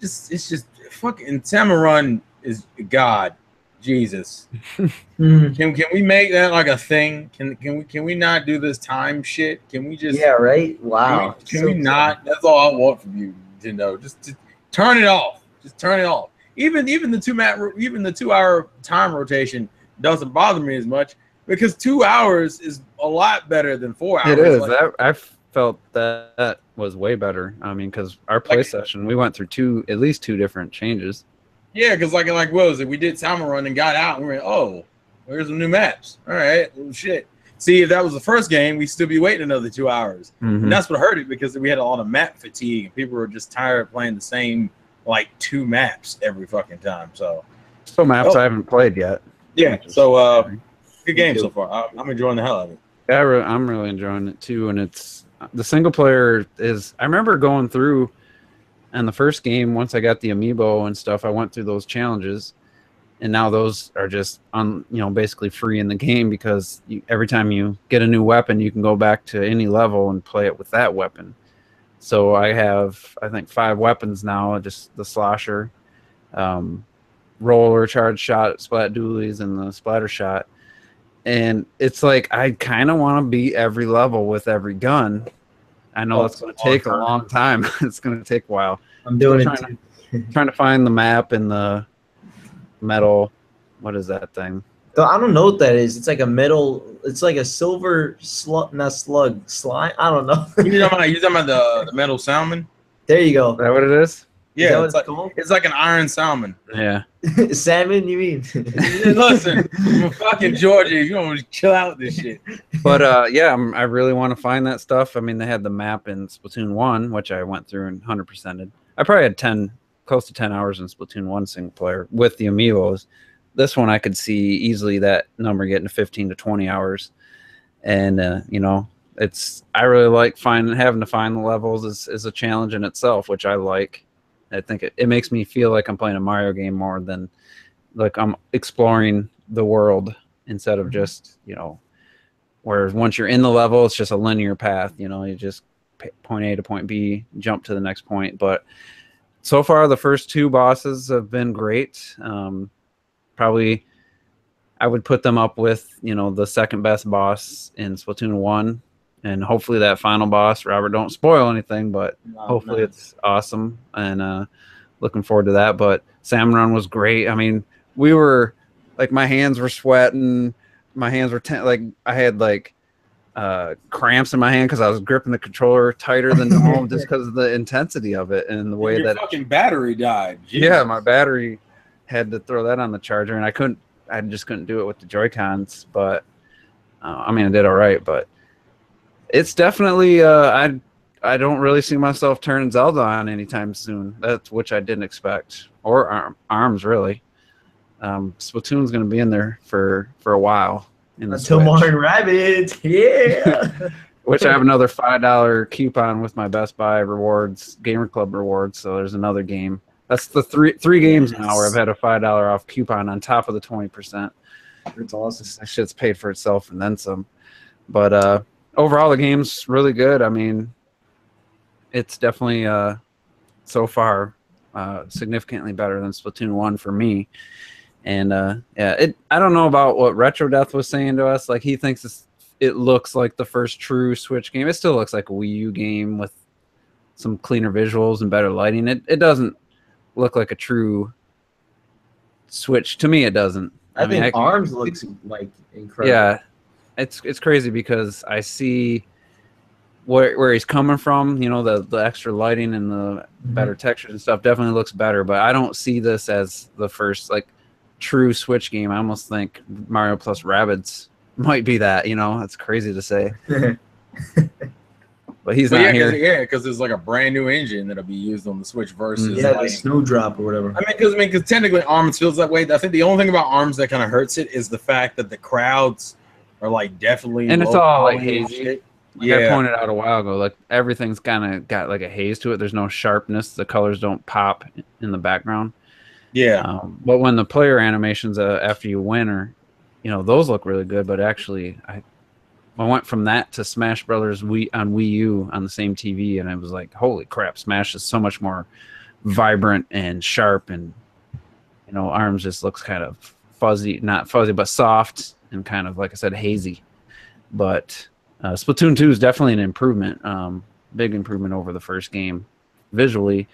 It's just fucking Salmon Run is God. Jesus. Can we make that like a thing? Can we not do this time shit? Can we just right? Wow. Can we not? That's all I want from you, Nintendo. Just turn it off. Just turn it off. Even the 2 hour time rotation doesn't bother me as much because 2 hours is a lot better than 4 hours. It is. Like, I felt that was way better. I mean, because our play session, we went through at least two different changes. Yeah, because like what was it? We did Salmon Run and got out, and we went, oh, there's some new maps. All right, well, shit. See, if that was the first game, we'd still be waiting another 2 hours. And that's what hurt it because we had a lot of map fatigue, and people were just tired of playing the same like 2 maps every fucking time. So maps I haven't played yet. Yeah. So good game so far. I'm enjoying the hell out of it. Yeah, I'm really enjoying it too, and it's the single player is. I remember going through. And the first game, once I got the amiibo and stuff, I went through those challenges, and now those are just basically free in the game because every time you get a new weapon, you can go back to any level and play it with that weapon. So I have, I think, 5 weapons now: just the slosher, roller, charge shot, splat dualies, and the splatter shot. And it's like I kind of want to beat every level with every gun. I know it's going to take a long time. It's going to take a while. I'm doing it trying to find the map in the metal. What is that thing? I don't know what that is. It's like a metal. It's like a silver slime. I don't know. You talking about the metal salmon? There you go. Is that what it is? Yeah, called? It's like an iron salmon. Yeah. Salmon, you mean? Listen, I'm fucking Georgia. You don't chill out with this shit. But yeah, I really want to find that stuff. I mean, they had the map in Splatoon 1, which I went through and 100%ed. I probably had close to 10 hours in Splatoon 1 single player with the amiibos. This one I could see easily that number getting to 15 to 20 hours. And I really like having to find the levels is a challenge in itself, which I like. I think it makes me feel like I'm playing a Mario game more than like I'm exploring the world instead of just, whereas once you're in the level, it's just a linear path. You just point A to point B, jump to the next point. But so far, the first 2 bosses have been great. Probably I would put them up with, the second best boss in Splatoon 1. And hopefully that final boss, Robert, don't spoil anything, but hopefully it's awesome. And looking forward to that. But Salmon Run was great. I mean, we were like, my hands were sweating. My hands were I had cramps in my hand because I was gripping the controller tighter than normal just because of the intensity of it and the way your fucking battery died. Jesus. Yeah, my battery had to throw that on the charger, and I just couldn't do it with the Joy-Cons. But I mean, I did all right, but. It's definitely I don't really see myself turning Zelda on anytime soon. Which I didn't expect, or ARMS really. Splatoon's going to be in there for a while. Until Mario Rabbids, yeah. Which I have another $5 coupon with my Best Buy rewards, Gamer Club rewards. So there's another game. That's the three games now where I've had a $5 off coupon on top of the 20%. It's awesome. That shit's paid for itself and then some. But overall, the game's really good. I mean, it's definitely so far significantly better than Splatoon 1 for me. And I don't know about what Retro Death was saying to us. Like, he thinks it looks like the first true Switch game. It still looks like a Wii U game with some cleaner visuals and better lighting. It doesn't look like a true Switch. To me, it doesn't. I think ARMS looks like incredible. Yeah, it's crazy because I see where he's coming from. You know, the extra lighting and the better textures and stuff definitely looks better. But I don't see this as the first like true Switch game. I almost think Mario plus Rabbids might be that. You know, it's crazy to say. But he's not here. Yeah, because there's like a brand new engine that'll be used on the Switch versus the Snowdrop or whatever. I mean, because technically ARMS feels that way. I think the only thing about ARMS that kind of hurts it is the fact that the crowds are like definitely and it's all like hazy. Like I pointed out a while ago, like everything's kind of got like a haze to it. There's no sharpness. The colors don't pop in the background. Yeah. But when the player animations after you win are, you know, those look really good. But actually, I went from that to Smash Brothers on Wii U on the same TV, and I was like, holy crap, Smash is so much more vibrant and sharp, and you know, ARMS just looks kind of fuzzy, not fuzzy, but soft and kind of, like I said, hazy. But Splatoon 2 is definitely an improvement, big improvement over the first game visually.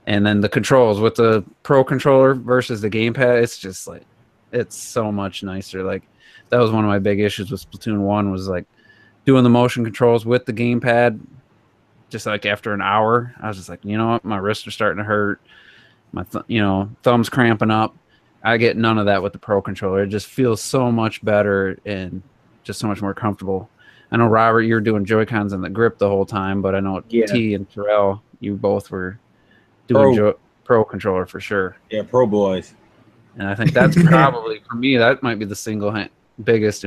And then the controls with the Pro Controller versus the gamepad, it's just like, it's so much nicer. Like, that was one of my big issues with Splatoon 1 was like doing the motion controls with the gamepad. Just like after an hour, I was just like, you know what, my wrists are starting to hurt. My thumbs cramping up. I get none of that with the Pro Controller. It just feels so much better and just so much more comfortable. I know, Robert, you were doing Joy-Cons in the grip the whole time, but I know T and Terrell, you both were doing Pro Controller for sure. Yeah, Pro Boys. And I think that's probably, for me, that might be the single biggest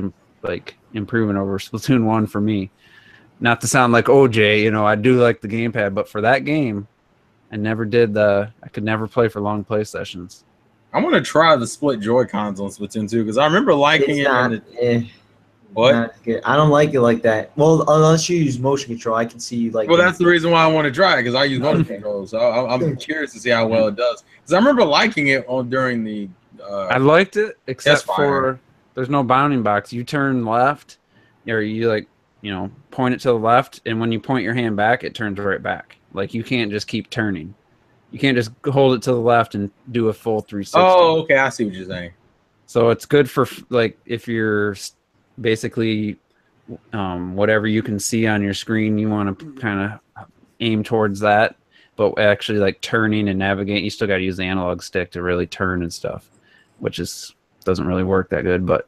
improvement over Splatoon 1 for me. Not to sound like OJ, you know, I do like the gamepad, but for that game, I could never play for long play sessions. I'm gonna try the split Joy-Cons on Splatoon 2 because I remember liking it. What? I don't like it like that. Well, unless you use motion control, I can see you like. Well, that's the reason why I want to try it because I use motion control. So I'm curious to see how well it does. Because I remember liking it during the. I liked it, except for there's no bounding box. You turn left, or you point it to the left, and when you point your hand back, it turns right back. Like, you can't just keep turning. You can't just hold it to the left and do a full 360. Oh, okay, I see what you're saying. So it's good for like if you're basically whatever you can see on your screen, you want to kind of aim towards that, but actually like turning and navigating, you still got to use the analog stick to really turn and stuff, which doesn't really work that good. But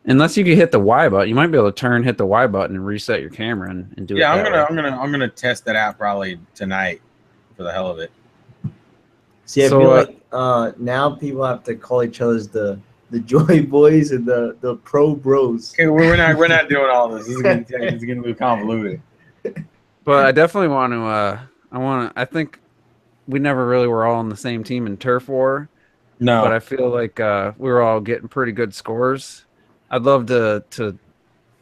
unless you can hit the Y button, you might be able to hit the Y button and reset your camera and do it. Yeah, I'm gonna test that out probably tonight for the hell of it. See, I feel like now people have to call each other the Joy Boys and the Pro Bros. Okay, we're not doing all this. This is gonna be convoluted. But I definitely want to. I think we never really were all on the same team in Turf War. No, but I feel like we were all getting pretty good scores. I'd love to.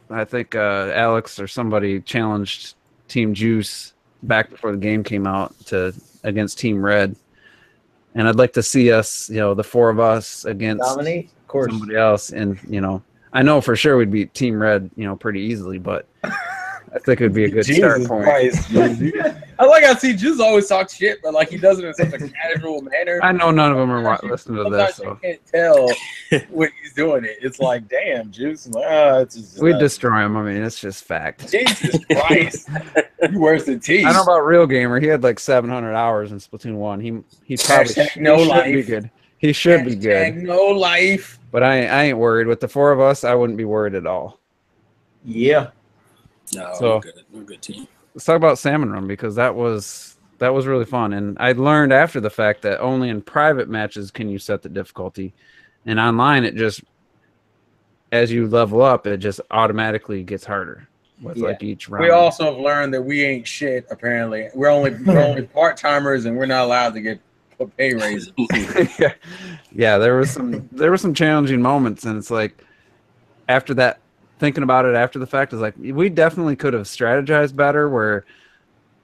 I think Alex or somebody challenged Team Juice back before the game came out against Team Red. And I'd like to see us, the four of us against dominate, of course, somebody else. And, I know for sure we'd beat Team Red, pretty easily, but I think it would be a good start point. Christ, I like how Juice always talks shit, but like he does it in such a casual manner. I know none of them are listening to this. So. I can't tell when he's doing it. It's like, damn, Juice. I'm like, it's just we destroy him. I mean, it's just fact. Jesus Christ. You worse than T. I know about Real Gamer. He had like 700 hours in Splatoon 1. He probably should be good. He should be good. No life. But I ain't worried. With the four of us, I wouldn't be worried at all. Yeah. No, so, we're a good team. Let's talk about Salmon Run because that was really fun. And I learned after the fact that only in private matches can you set the difficulty. And online, it just, as you level up, it just automatically gets harder with like each round. We also have learned that we ain't shit. Apparently, we're only part timers, and we're not allowed to get pay raises. Yeah, there were some challenging moments, and it's like after that, thinking about it after the fact is like we definitely could have strategized better. Where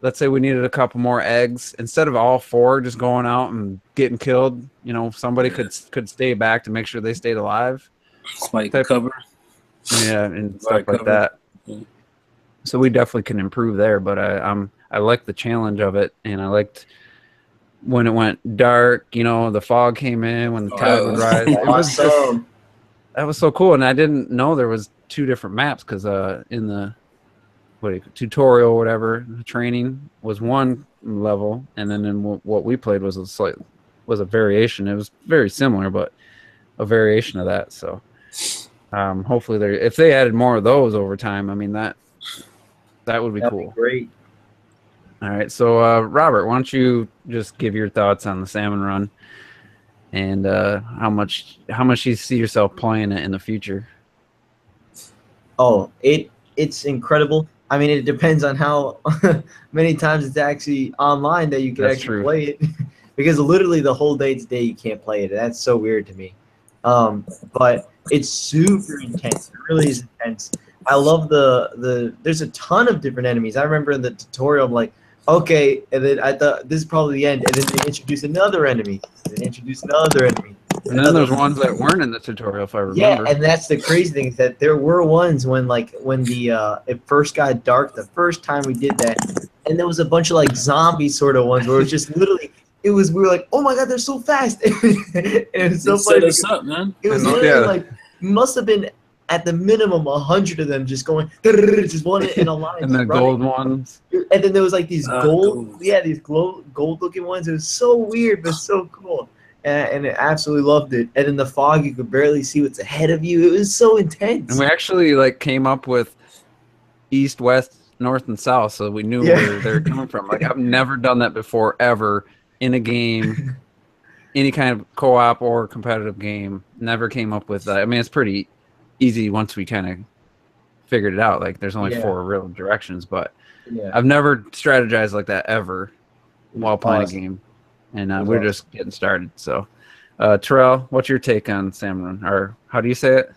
let's say we needed a couple more eggs instead of all 4 just going out and getting killed. You know, somebody could stay back to make sure they stayed alive. Spike cover. Yeah, and stuff like that. So we definitely can improve there, but I like the challenge of it, and I liked when it went dark. You know, the fog came in when the tide would rise. It was just, that was so cool, and I didn't know there was 2 different maps because in the tutorial or whatever, the training was one level, and then in what we played was a variation. It was very similar, but a variation of that. So hopefully if they added more of those over time, I mean that would be cool. Be great. All right, so Robert, why don't you just give your thoughts on the salmon run and how much you see yourself playing it in the future? Oh, it's incredible. I mean, it depends on how many times it's actually online that you can play it. Because literally the whole day today you can't play it. That's so weird to me. But it's super intense. It really is intense. I love there's a ton of different enemies. I remember in the tutorial, I'm like, okay, and then I thought this is probably the end, and then they introduce another enemy, and then introduce another enemy. And then there's ones that weren't in the tutorial, if I remember. Yeah, and that's the crazy thing is that there were ones when it first got dark, the first time we did that, and there was a bunch of like zombie sort of ones where it was just literally, we were like, oh my god, they're so fast. And it was so funny. Set us up, man. It was literally like, must have been at the minimum 100 of them just going, just one in a line. And the gold ones. And then there was like these these gold looking ones. It was so weird, but so cool. And I absolutely loved it. And in the fog, you could barely see what's ahead of you. It was so intense. And we actually like came up with east, west, north, and south, so we knew where they're coming from. Like I've never done that before ever in a game, any kind of co-op or competitive game. Never came up with that. I mean, it's pretty easy once we kind of figured it out. Like there's only 4 real directions, but I've never strategized like that ever while playing a game. And we're just getting started. So, Terrell, what's your take on salmon run? Or how do you say it?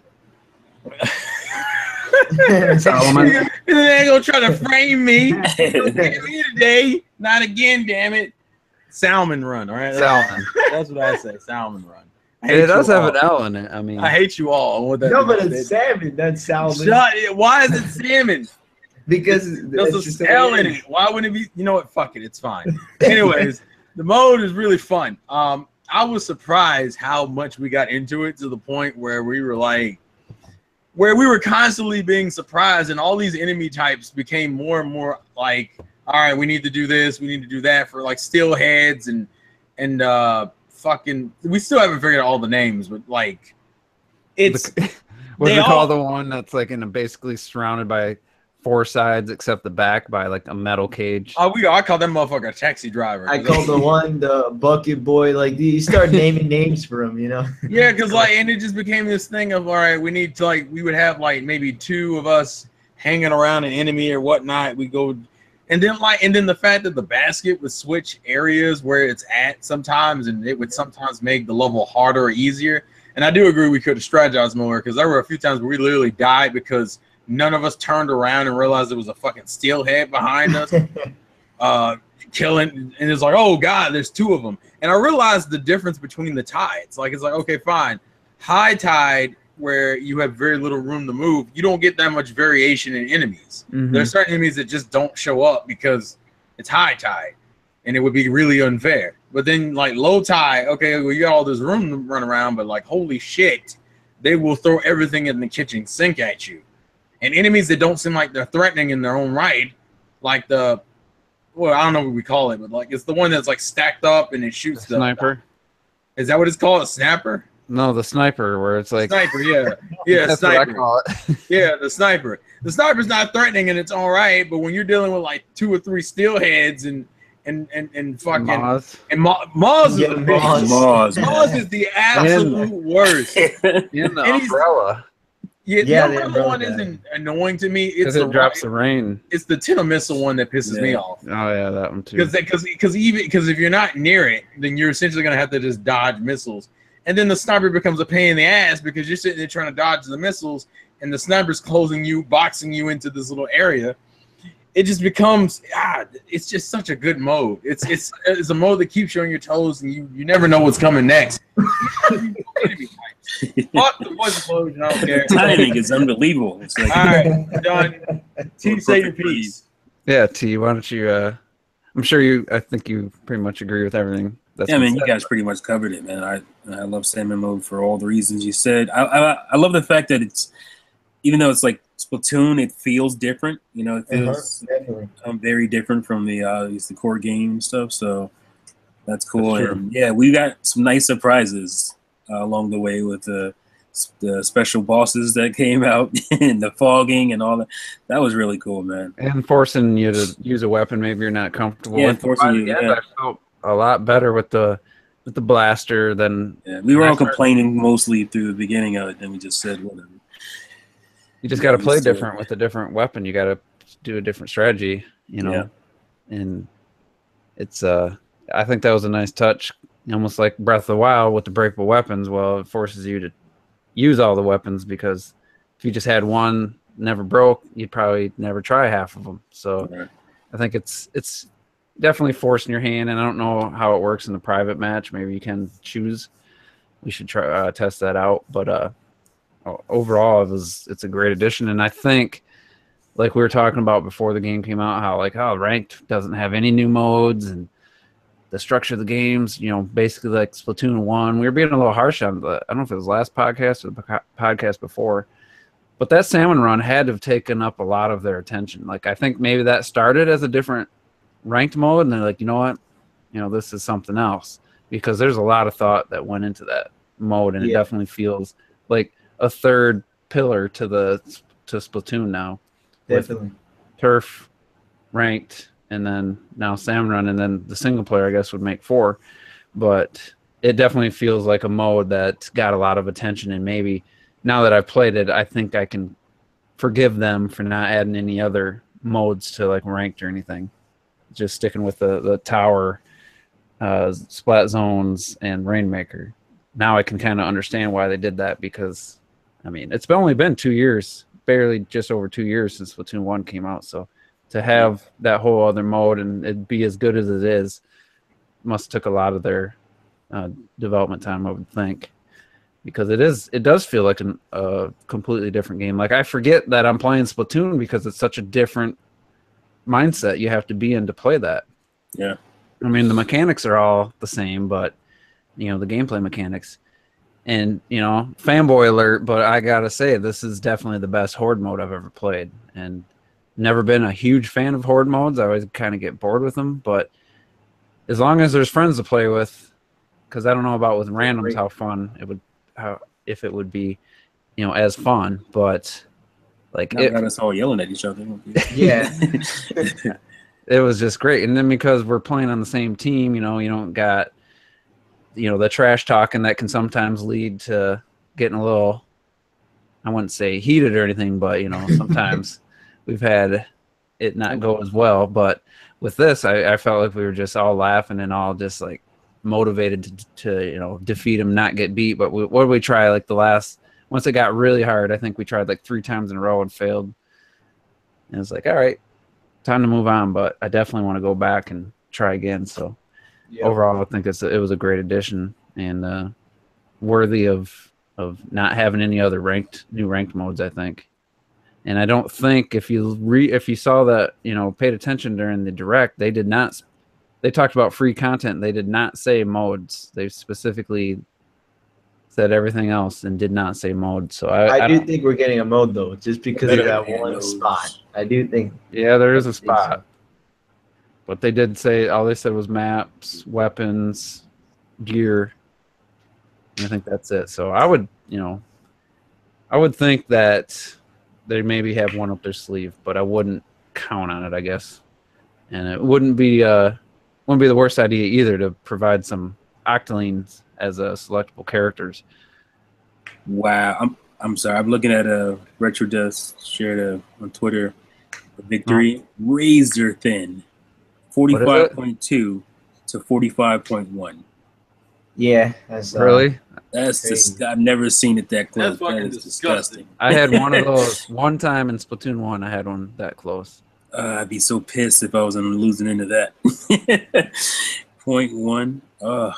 Solomon. They're going to try to frame me. Today. Not again, damn it. Salmon run, all right? Salmon. That's what I say, salmon run. It does have an L in it. I mean, I hate you all. No, but it's salmon. That's salmon. Why is it salmon? Because there's an L in it. Why wouldn't it be? You know what? Fuck it. It's fine. Anyways. The mode is really fun. I was surprised how much we got into it to the point where we were constantly being surprised, and all these enemy types became more and more like, all right, we need to do this, we need to do that for like steelheads and fucking. We still haven't figured out all the names, but like, it's what do you call the one that's like basically surrounded by 4 sides except the back by like a metal cage? I call that motherfucker a taxi driver. I call the bucket boy. Like you start naming names for him, you know? Yeah, because and it just became this thing of, all right, we need to we would have like maybe 2 of us hanging around an enemy or whatnot. We go, and then the fact that the basket would switch areas where it's at sometimes, and it would sometimes make the level harder or easier. And I do agree we could have strategized more, because there were a few times where we literally died because none of us turned around and realized there was a fucking steelhead behind us, killing. And it's like, oh god, there's 2 of them. And I realized the difference between the tides. Like it's like, okay, fine, high tide where you have very little room to move, you don't get that much variation in enemies. There's certain enemies that just don't show up because it's high tide, and it would be really unfair. But then like low tide, okay, well, you got all this room to run around, but like holy shit, they will throw everything in the kitchen sink at you. And enemies that don't seem like they're threatening in their own right, like I don't know what we call it, but like it's the one that's like stacked up and it shoots the sniper. Is that what it's called? A snapper? No, the sniper, where it's like sniper. Yeah, that's sniper. what I call it. Yeah, the sniper. The sniper's not threatening in its own right, but when you're dealing with like 2 or 3 steelheads and and fucking Maz. and Maz is Yeah, the bitch. Maz, Maz is the absolute worst. In the And he's- umbrella. Yeah, Yeah, the the umbrella one umbrella guy. isn't annoying to me. It's Because the it drops the rain. it's the Tenta missile one that pisses me Yeah. off. Oh yeah, that one too. Because if you're not near it, then you're essentially gonna have to just dodge missiles, and then the sniper becomes a pain in the ass because you're sitting there trying to dodge the missiles, and the sniper's closing you, boxing you into this little area. It just becomes it's just such a good mode. It's a mode that keeps you on your toes, and you never know what's coming next. Fuck the voice explosion, I don't care. The timing is unbelievable. It's like, All right, we're done. T, say your piece. Yeah, T, why don't you I'm sure I think you pretty much agree with everything. That's yeah, been man, you said. guys pretty much covered it, man. I love salmon mode for all the reasons you said. I love the fact that it's, even though it's like Splatoon, it feels different. You know, it feels Definitely. very different from the core game and stuff. So that's cool. That's true. And yeah, we got some nice surprises along the way with the special bosses that came out and the fogging and all that. That was really cool, man. And forcing you to use a weapon maybe you're not comfortable Yeah, with. forcing By you, the end, yeah. I felt a lot better with the blaster than Yeah, we were all complaining mostly through the beginning of it. Then we just said whatever. you just got to Yeah, play used to it. different with a different weapon. You got to do a different strategy, you know. And it's I think that was a nice touch, almost like Breath of the Wild with the breakable weapons. Well, it forces you to use all the weapons, because if you just had one never broke, you'd probably never try half of them. So Right. I think it's definitely forcing your hand, and I don't know how it works in the private match. Maybe you can choose. We should try test that out. But overall, it's a great addition, and I think, like we were talking about before the game came out, how ranked doesn't have any new modes, and the structure of the games, you know, basically like Splatoon 1. We were being a little harsh on I don't know if it was last podcast or the podcast before, but that salmon run had to have taken up a lot of their attention. Like, I think maybe that started as a different ranked mode, and they're like, you know what, you know, this is something else, because there's a lot of thought that went into that mode, and it definitely feels like a third pillar to Splatoon now. Definitely. Turf, ranked, and then now salmon run, and then the single player I guess would make 4. But it definitely feels like a mode that got a lot of attention, and maybe now that I've played it, I think I can forgive them for not adding any other modes to like ranked or anything. Just sticking with the tower, splat zones, and rainmaker. Now I can kind of understand why they did that, because I mean, it's only been 2 years, barely just over 2 years since Splatoon 1 came out. So to have that whole other mode and it be as good as it is must have took a lot of their development time, I would think, because it does feel like a completely different game. Like, I forget that I'm playing Splatoon because it's such a different mindset you have to be in to play that. Yeah. I mean, the mechanics are all the same, but you know, the gameplay mechanics. And, you know, fanboy alert, but I gotta say, this is definitely the best horde mode I've ever played. And never been a huge fan of horde modes. I always kind of get bored with them. But as long as there's friends to play with, because I don't know about with randoms how fun it would, if it would be, you know, as fun. But like, Now got us all yelling at each other. Yeah. it was just great. And then because we're playing on the same team, you know, you don't got, you know, the trash talking that can sometimes lead to getting a little, I wouldn't say heated or anything, but, you know, sometimes we've had it not go as well. But with this, I felt like we were just all laughing and all just like motivated to you know, defeat him, not get beat. But what did we try? Like once it got really hard, I think we tried like 3 times in a row and failed. And it's like, all right, time to move on. But I definitely want to go back and try again. So overall, I think it was a great addition and worthy of not having any other new ranked modes, I think. And I don't think if you saw that, you know, paid attention during the direct, they talked about free content. They did not say modes. They specifically said everything else and did not say modes. So I do think we're getting a mode though, just because of that one spot. I do think. Yeah, there is a spot. But they did say, all they said was maps, weapons, gear. And I think that's it. So I would think that they maybe have one up their sleeve, but I wouldn't count on it, I guess. And it wouldn't be wouldn't be the worst idea either to provide some Octolings as selectable characters. Wow, I'm sorry. I'm looking at a Retro Dust shared on Twitter. A victory razor thin, 45.2 to 45.1. Yeah, that's Really? That's crazy. I've never seen it that close. That's fucking That is disgusting. I had one of those one time in Splatoon 1. I had one that close. I'd be so pissed if I was on the losing end of that. 0.1. Ugh.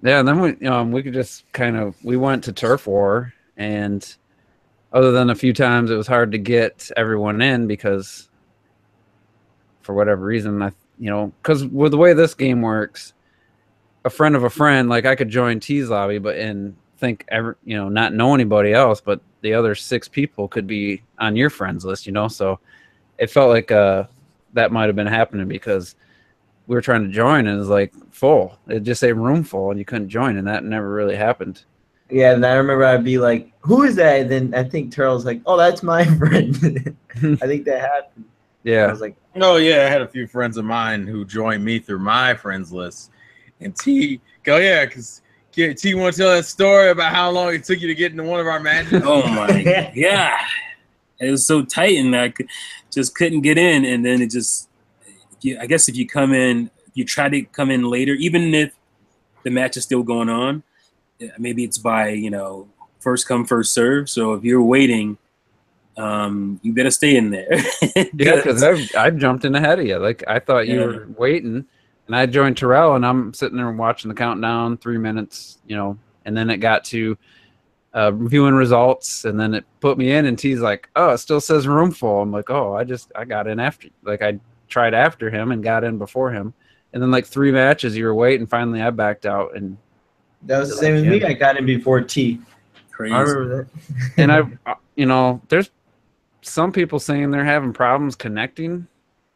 Yeah, and then we could just we went to Turf War, and other than a few times it was hard to get everyone in because for whatever reason, because with the way this game works, a friend of a friend, like I could join T's lobby, but not know anybody else, but the other 6 people could be on your friends list, so it felt like that might have been happening because we were trying to join and it was like full. It just said room full and you couldn't join, and that never really happened. Yeah, and I remember I'd be like, "Who is that?" And then I think Turtle's like, "Oh, that's my friend." I think that happened. Yeah. I was like, Oh yeah, I had a few friends of mine who joined me through my friends list, and T go because T want to tell that story about how long it took you to get into one of our matches. Oh my god, it was so tight and I just couldn't get in, and then it just. I guess if you come in, you try to come in later, even if the match is still going on. Maybe it's by first come first serve. So if you're waiting, you better stay in there. Yeah, because I jumped in ahead of you. Like I thought you were waiting, and I joined Terrell, and I'm sitting there watching the countdown, 3 minutes, and then it got to reviewing results, and then it put me in, and T's like, "Oh, it still says room full." I'm like, "Oh, I got in after." Like I tried after him and got in before him, and then like 3 matches you were waiting. Finally, I backed out, and that was the same with me. I got in before T. Crazy. I remember that. And there's some people saying they're having problems connecting,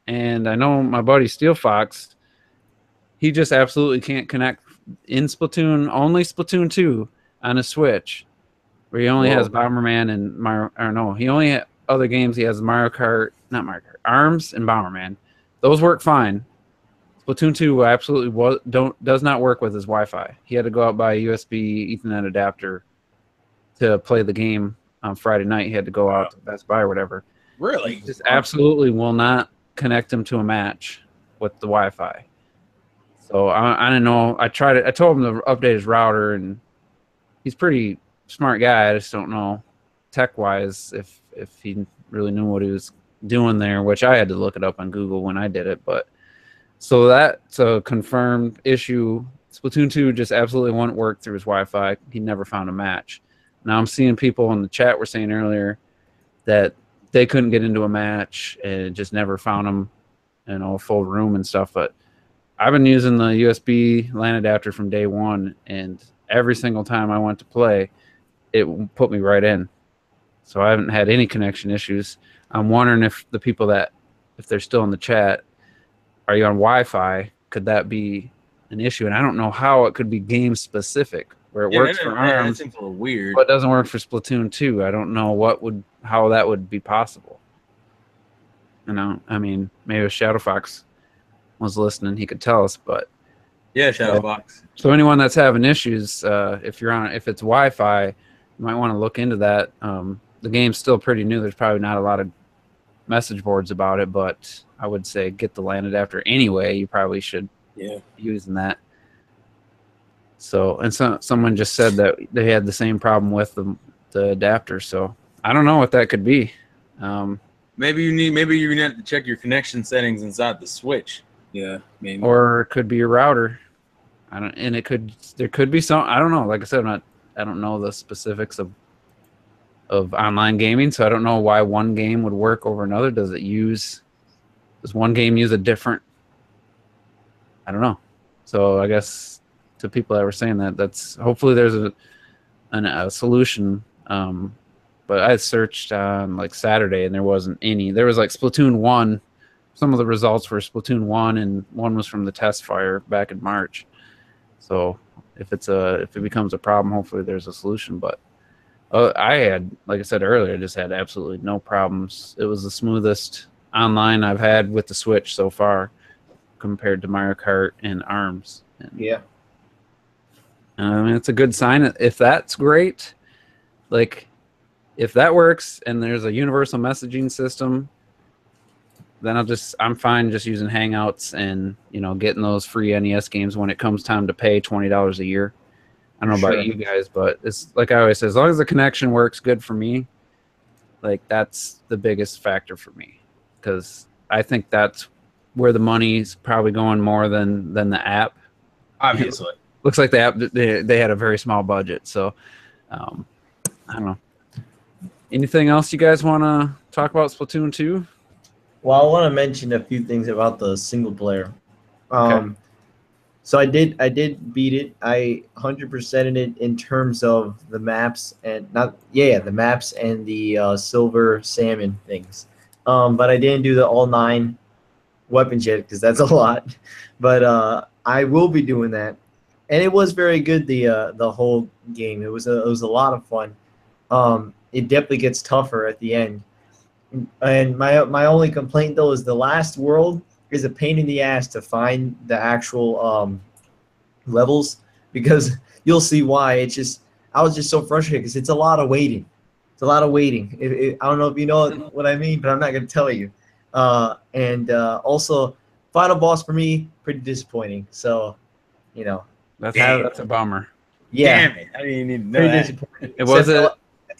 and I know my buddy Steel Fox, he just absolutely can't connect in Splatoon, only Splatoon 2 on a Switch, where he only has Bomberman and Mario. Or no, he only has other games. He has Mario Kart, not Mario Kart, Arms and Bomberman. Those work fine. Splatoon 2 absolutely does not work with his Wi-Fi. He had to go out buy a USB Ethernet adapter to play the game on Friday night. He had to go out to Best Buy or whatever. Really? Just absolutely will not connect him to a match with the Wi-Fi. So I don't know. I told him to update his router, and he's a pretty smart guy. I just don't know tech-wise if he really knew what he was doing there, which I had to look it up on Google when I did it. But so that's a confirmed issue. Splatoon 2 just absolutely won't work through his Wi-Fi. He never found a match. Now I'm seeing people in the chat were saying earlier that they couldn't get into a match and just never found them, a full room and stuff. But I've been using the USB LAN adapter from day one, and every single time I went to play, it put me right in. So I haven't had any connection issues. I'm wondering if the people if they're still in the chat, are you on Wi-Fi? Could that be an issue? And I don't know how it could be game specific, where it works for ARMS, that seems a little weird. but it doesn't work for Splatoon 2. I don't know how that would be possible. I mean, maybe if Shadow Fox was listening, he could tell us. But yeah, Shadow Fox. So anyone that's having issues, if it's Wi-Fi, you might want to look into that. The game's still pretty new. There's probably not a lot of message boards about it, but I would say get the LAN adapter anyway. You probably should be using that. So, and someone just said that they had the same problem with the adapter. So I don't know what that could be. Maybe you need to check your connection settings inside the Switch. Yeah, maybe. Or it could be your router. There could be some. I don't know. Like I said, I don't know the specifics of online gaming, so I don't know why one game would work over another. Does one game use a different? I don't know. So I guess to people that were saying that's hopefully there's a solution. But I searched on like Saturday and there wasn't any. There was like Splatoon 1. Some of the results were Splatoon 1, and one was from the test fire back in March. So if it becomes a problem, hopefully there's a solution. But I had, like I said earlier, just had absolutely no problems. It was the smoothest online I've had with the Switch so far, compared to Mario Kart and ARMS. And, Yeah. I mean, it's a good sign. If that's great, like if that works and there's a universal messaging system, then I'm fine just using Hangouts and, you know, getting those free NES games when it comes time to pay $20 a year. I don't know about you guys, but it's like I always say, as long as the connection works good for me, like that's the biggest factor for me, because I think that's where the money's probably going more than the app. Obviously. Looks like the app, they had a very small budget, so I don't know. Anything else you guys want to talk about Splatoon 2? Well, I want to mention a few things about the single player. Okay. So I did beat it. I 100%ed it in terms of the maps and the maps and the silver salmon things. But I didn't do the all 9 weapons yet because that's a lot. But I will be doing that, and it was very good. The whole game. It was a lot of fun. It definitely gets tougher at the end. And my only complaint though is the last world is a pain in the ass to find the actual levels, because you'll see why. I was just so frustrated because it's a lot of waiting. It's a lot of waiting. I don't know if you know what I mean, but I'm not going to tell you. Also, final boss for me, pretty disappointing. So, you know, That's a bummer. Yeah, Damn it! I didn't need to know pretty that. disappointing. It was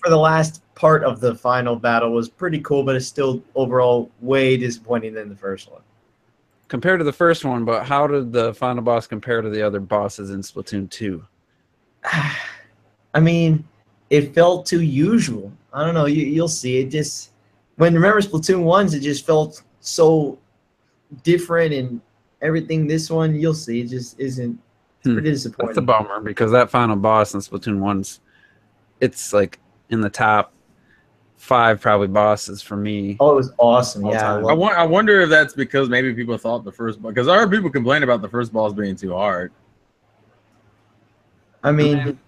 For the last part of the final battle was pretty cool, but it's still overall way disappointing than the first one. compared to the first one, but how did the final boss compare to the other bosses in Splatoon 2? I mean, it felt too usual. I don't know. You'll see. It just remember Splatoon 1's, it just felt so different and everything. This one, you'll see. It just isn't. It's pretty disappointing. That's a bummer, because that final boss in Splatoon 1's, it's like in the top 5 probably bosses for me. Oh, it was awesome. Yeah, I wonder if that's because maybe people thought the first boss, because I heard people complain about the first boss being too hard. I mean,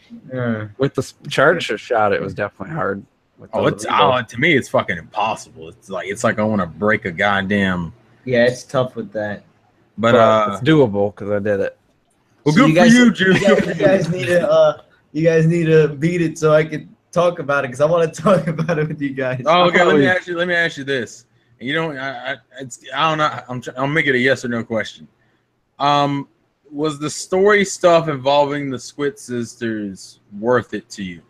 With the charge shot, it was definitely hard. To me, it's fucking impossible. It's like I want to break a goddamn. yeah, it's tough with that. But it's doable because I did it. Well, So good for you, Juice. You guys need to beat it so I can talk about it, because I want to talk about it with you guys. Oh, okay. Let me ask you this. You don't. I don't know. I'll make it a yes or no question. Was the story stuff involving the Squid sisters worth it to you?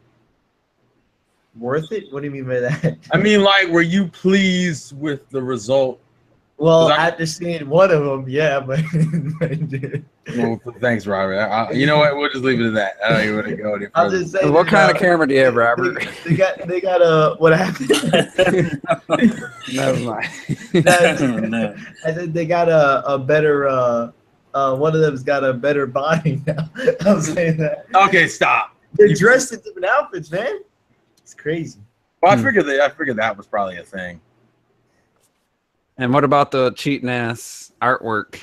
Worth it? What do you mean by that? I mean, like, were you pleased with the result? Well, after seeing one of them, yeah, but well, thanks, Robert. You know what? We'll just leave it at that. I don't even want to go any further. I'll just say, What kind of camera do you have, Robert? They got a what happened? Never mind. No. I said they got a better. One of them's got a better body now. I'm saying that. Okay, stop. They're dressed in different outfits, man. It's crazy. Well, I figured that was probably a thing. And what about the cheating ass artwork?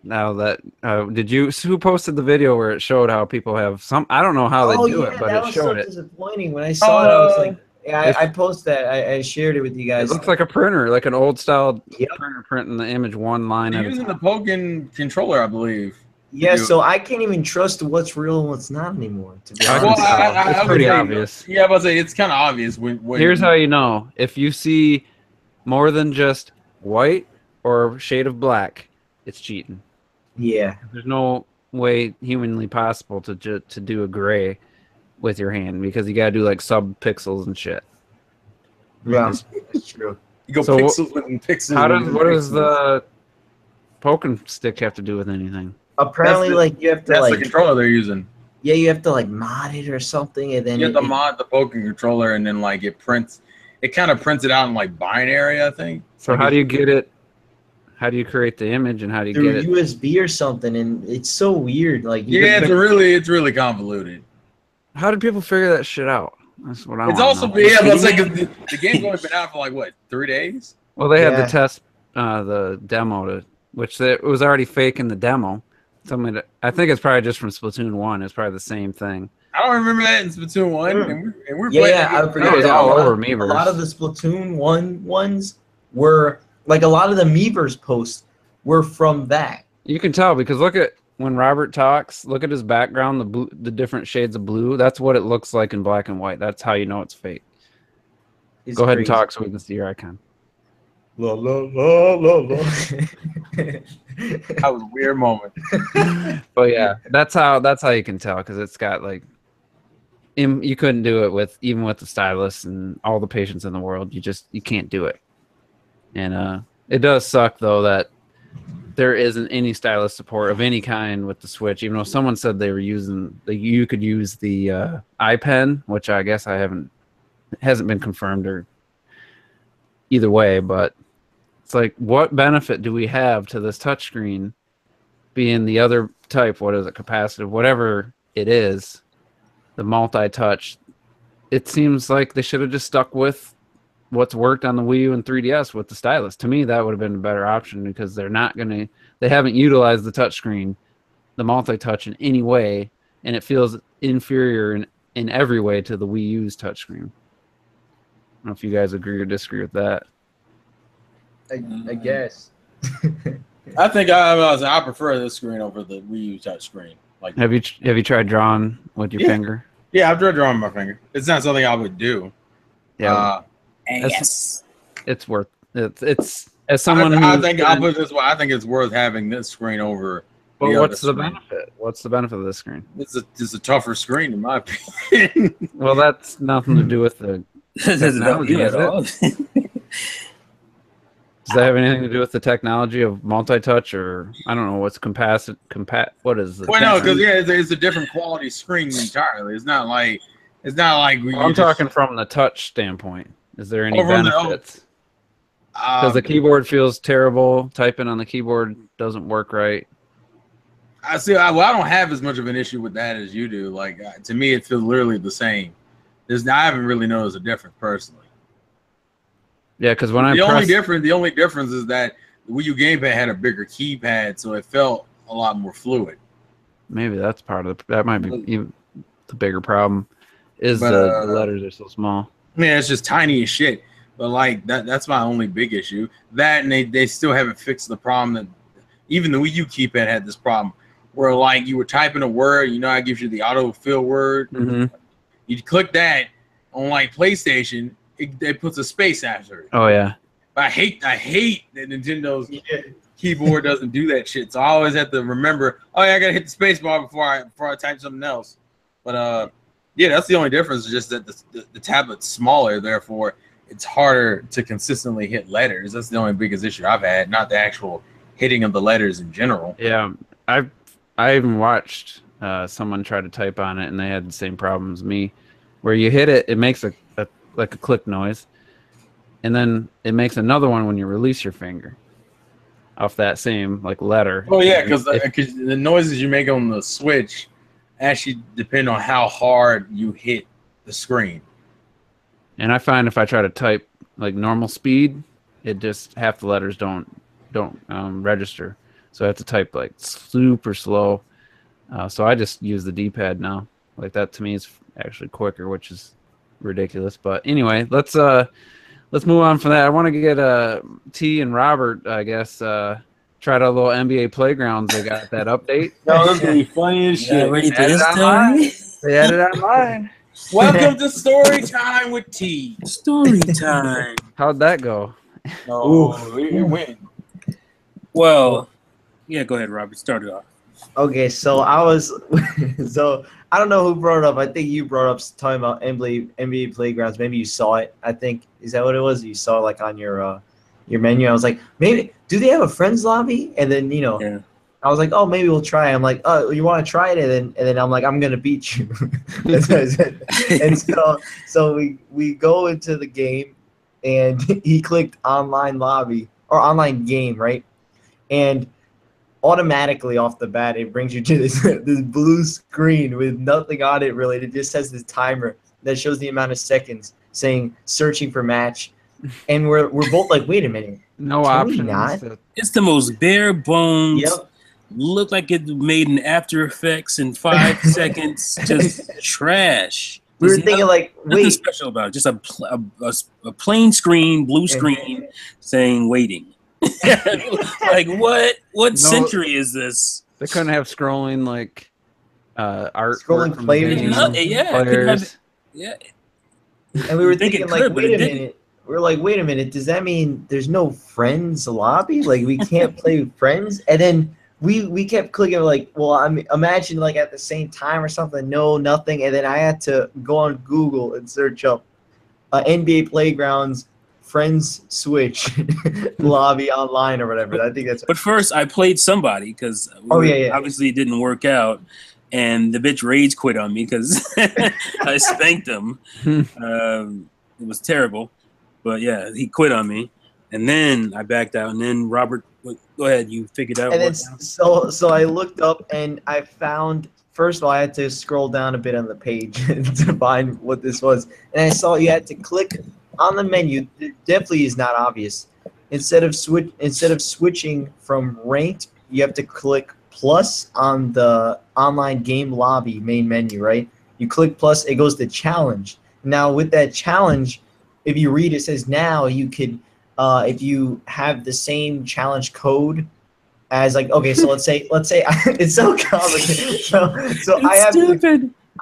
Now that who posted the video where it showed how people have some? I don't know how they do it, but it showed it. That was so disappointing. When I saw it, I was like, yeah, I posted that. I shared it with you guys. It looks like a printer, like an old style Yep. printer printing the image one line You're at a using time. the Pokken controller, I believe. Yeah, so I can't even trust what's real and what's not anymore. To be honest. Well, It's would pretty say- obvious. Yeah, but it's kind of obvious when. Here's how you know: if you see more than just white or shade of black, it's cheating. Yeah. There's no way humanly possible to do a gray with your hand, because you gotta do like sub pixels and shit. Yeah, it's true. You go So pixels within pixels. What does the Pokken stick have to do with anything? Apparently, you have to That's the controller they're using. Yeah, you have to mod it or something, and then You have to mod the Pokken controller, and then it prints. It kind of prints it out in binary, I think. So how do you get it? How do you create the image, and how do you through get it? USB or something, and it's so weird. It's really convoluted. How did people figure that shit out? That's what I It's wanna also know. but it's like the game's only been out for 3 days. Well, they had Yeah. the test, the demo which it was already fake in the demo. I think it's probably just from Splatoon 1. It's probably the same thing. I don't remember that in Splatoon 1, and we're Yeah, playing. I forget. It was all over Miiverse. A lot of the Splatoon 1 ones were a lot of the Miiverse posts were from that. You can tell because look at when Robert talks. Look at his background, the different shades of blue. That's what it looks like in black and white. That's how you know it's fake. It's Go ahead and crazy. talk so we can see your icon. La, la, la, la, la. That was a weird moment. But yeah, that's how you can tell because it's got like you couldn't do it even with the stylus and all the patience in the world. You can't do it. And it does suck though that there isn't any stylus support of any kind with the Switch. Even though someone said they were using you could use the iPen, which I guess hasn't been confirmed or either way, but it's like, what benefit do we have to this touchscreen being the other type? What is it, capacitive, whatever it is, the multi-touch? It seems like they should have just stuck with what's worked on the Wii U and 3DS with the stylus. To me, that would have been a better option because they haven't utilized the touchscreen, the multi-touch in any way, and it feels inferior in every way to the Wii U's touchscreen. I don't know if you guys agree or disagree with that. I guess. I think I prefer this screen over the Wii U touch screen. Like, have you tried drawing with your finger? Yeah, I've tried drawing with my finger. It's not something I would do. Yeah, Yes. it's worth it's as someone I think I'll put it this way. I think it's worth having this screen over. But what's the benefit? What's the benefit of this screen? It's a tougher screen in my opinion. Well, that's nothing to do with the technology, is it? Does that have anything to do with the technology of multi-touch, or I don't know what's what is it? Well, no, because it's a different quality screen entirely. It's not like I'm talking from the touch standpoint. Is there any benefits? Because the keyboard feels terrible. Typing on the keyboard doesn't work right. I don't have as much of an issue with that as you do. Like to me, it feels literally the same. I haven't really noticed a difference personally. Yeah, because when the only difference is that the Wii U gamepad had a bigger keypad, so it felt a lot more fluid. Maybe that's that might be even the bigger problem. The letters are so small. Yeah, it's just tiny as shit. But like that's my only big issue. That and they still haven't fixed the problem that even the Wii U keypad had this problem where like you were typing a word, it gives you the autofill word. Mm-hmm. You click that on like PlayStation. It puts a space after it. Oh yeah. I hate that Nintendo's keyboard doesn't do that shit. So I always have to remember, I gotta hit the space bar before I type something else. But yeah, that's the only difference. Is just that the tablet's smaller, therefore it's harder to consistently hit letters. That's the only biggest issue I've had, not the actual hitting of the letters in general. Yeah, I even watched someone try to type on it, and they had the same problem as me, where you hit it, it makes like a click noise, and then it makes another one when you release your finger off that same like letter. Oh yeah, because the noises you make on the Switch actually depend on how hard you hit the screen. And I find if I try to type like normal speed, it just half the letters don't register. So I have to type like super slow. So I just use the D-pad now. Like that to me is actually quicker, which is ridiculous. But anyway, let's move on from that. I want to get T and Robert, I guess, tried out a little NBA Playgrounds. They got that update. No, this is gonna be funny as shit. Ready for this time? They added online. Welcome to Story Time with T. Story time. How'd that go? Oh, we win. Well, yeah, go ahead, Robert. Start it off. Okay, so I don't know who brought it up. I think you brought up talking about NBA Playgrounds. Maybe you saw it. I think is that what it was? You saw it like on your menu. I was like, maybe do they have a friends lobby? And then Yeah. I was like, oh, maybe we'll try. I'm like, oh, you want to try it? And then I'm like, I'm gonna beat you. And so we go into the game, and he clicked online lobby or online game, right? And automatically off the bat, it brings you to this blue screen with nothing on it really. It just says this timer that shows the amount of seconds saying searching for match. And we're both like, wait a minute. No options. It's the most bare bones. Yep. Look like it made in After Effects in 5 seconds. Just trash. We were thinking like, nothing wait. special about it. Just a plain screen, blue screen, saying waiting. Like what? What No. century is this? They couldn't have scrolling like art Scrolling from players. the game, Yeah, it could have- players. yeah. And we were You'd think it thinking, like, could, but wait it a didn't. minute. We're like, wait a minute. Does that mean there's no friends lobby? Like, we can't play with friends? And then we kept clicking, like, well, I mean, imagine, like, at the same time or something. No, nothing. And then I had to go on Google and search up NBA Playgrounds Friends Switch lobby online or whatever. I think that's. But first, I played somebody because obviously it didn't work out, and the bitch rage quit on me because I spanked him. It was terrible, but yeah, he quit on me, and then I backed out, and then Robert, go ahead, you figured out. And then so I looked up and I found. First of all, I had to scroll down a bit on the page to find what this was, and I saw you had to click on the menu. It definitely is not obvious. Instead of switching from ranked, you have to click plus on the online game lobby main menu, right? You click plus, it goes to challenge. Now with that challenge, if you read, it says now you could, if you have the same challenge code as like, okay, so let's say it's so complicated. So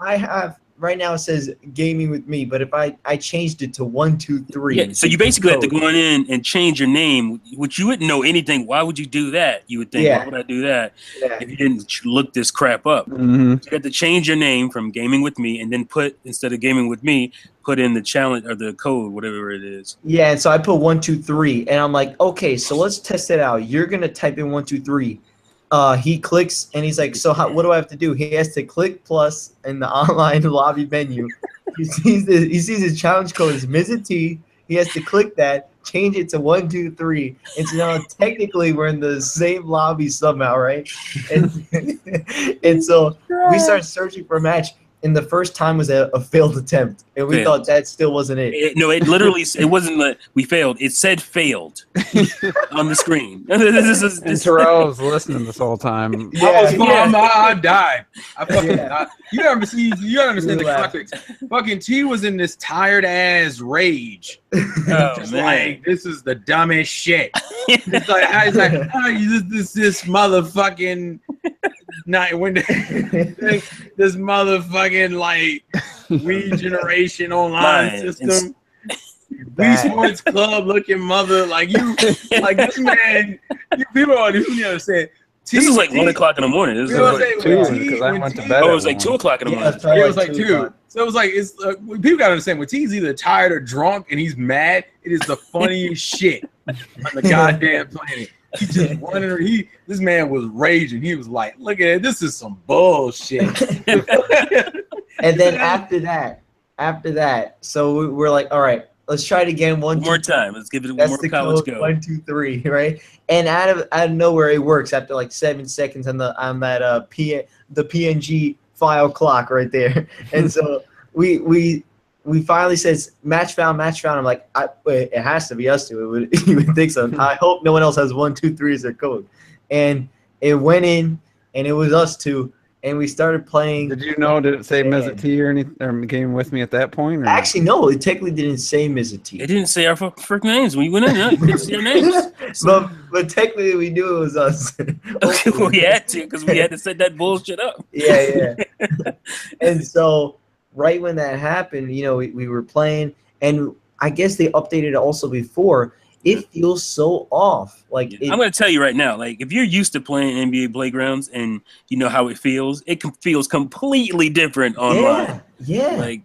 I have right now it says gaming with me, but if I changed it to 1, 2, 3. Yeah, so you basically have to go in and change your name, which you wouldn't know anything. Why would you do that? You would think, why would I do that if you didn't look this crap up? Mm-hmm. So you have to change your name from gaming with me, and then instead of gaming with me, put in the challenge or the code, whatever it is. Yeah, and so I put 1, 2, 3, and I'm like, okay, so let's test it out. You're gonna type in 1, 2, 3. He clicks and he's like, so what do I have to do? He has to click plus in the online lobby menu. He sees his challenge code is Mizit T. He has to click that, change it to 1, 2, 3. And so now technically we're in the same lobby somehow, right? And so we start searching for a match. And the first time was a failed attempt, and we thought that still wasn't it. No, it literally it wasn't. We failed. It said failed on the screen. And Terrell was listening this whole time. I died. I fucking died. You gotta understand the context. Fucking T was in this tired ass rage. Just like, this is the dumbest shit. It's like, this motherfucking night when this motherfucking like Wii generation online system, Wii Sports Club looking mother, like you, like this man. People don't understand. This is like 1 o'clock in the morning. This is like 2 because I went to bed. Oh, it was like 2 o'clock in the morning. It was like 2. So it was like people gotta understand when T's either tired or drunk and he's mad. It is the funniest shit on the goddamn planet. He just running. This man was raging. He was like, "Look at it. This is some bullshit." And then after that, so we're like, all right, let's try it again. One more time. Let's give it one more college go. 1, 2, 3, right? And out of nowhere, it works after like 7 seconds on that the PNG file clock right there. And so we finally says match found. I'm like, wait, it has to be us two. You would think so. I hope no one else has 1, 2, 3 as their code. And it went in, and it was us two. And we started playing. Did you know? Did it say Mizit T or anything? Or game with me at that point? Or actually, no. It technically didn't say Mizit T. It didn't say our freaking names. We went in. You didn't see our names. But technically, we knew it was us. We had to because we had to set that bullshit up. Yeah. And so, right when that happened, we were playing, and I guess they updated it also before. It feels so off. Like I'm going to tell you right now. Like if you're used to playing NBA Playgrounds and you know how it feels feels completely different online. Yeah. Like,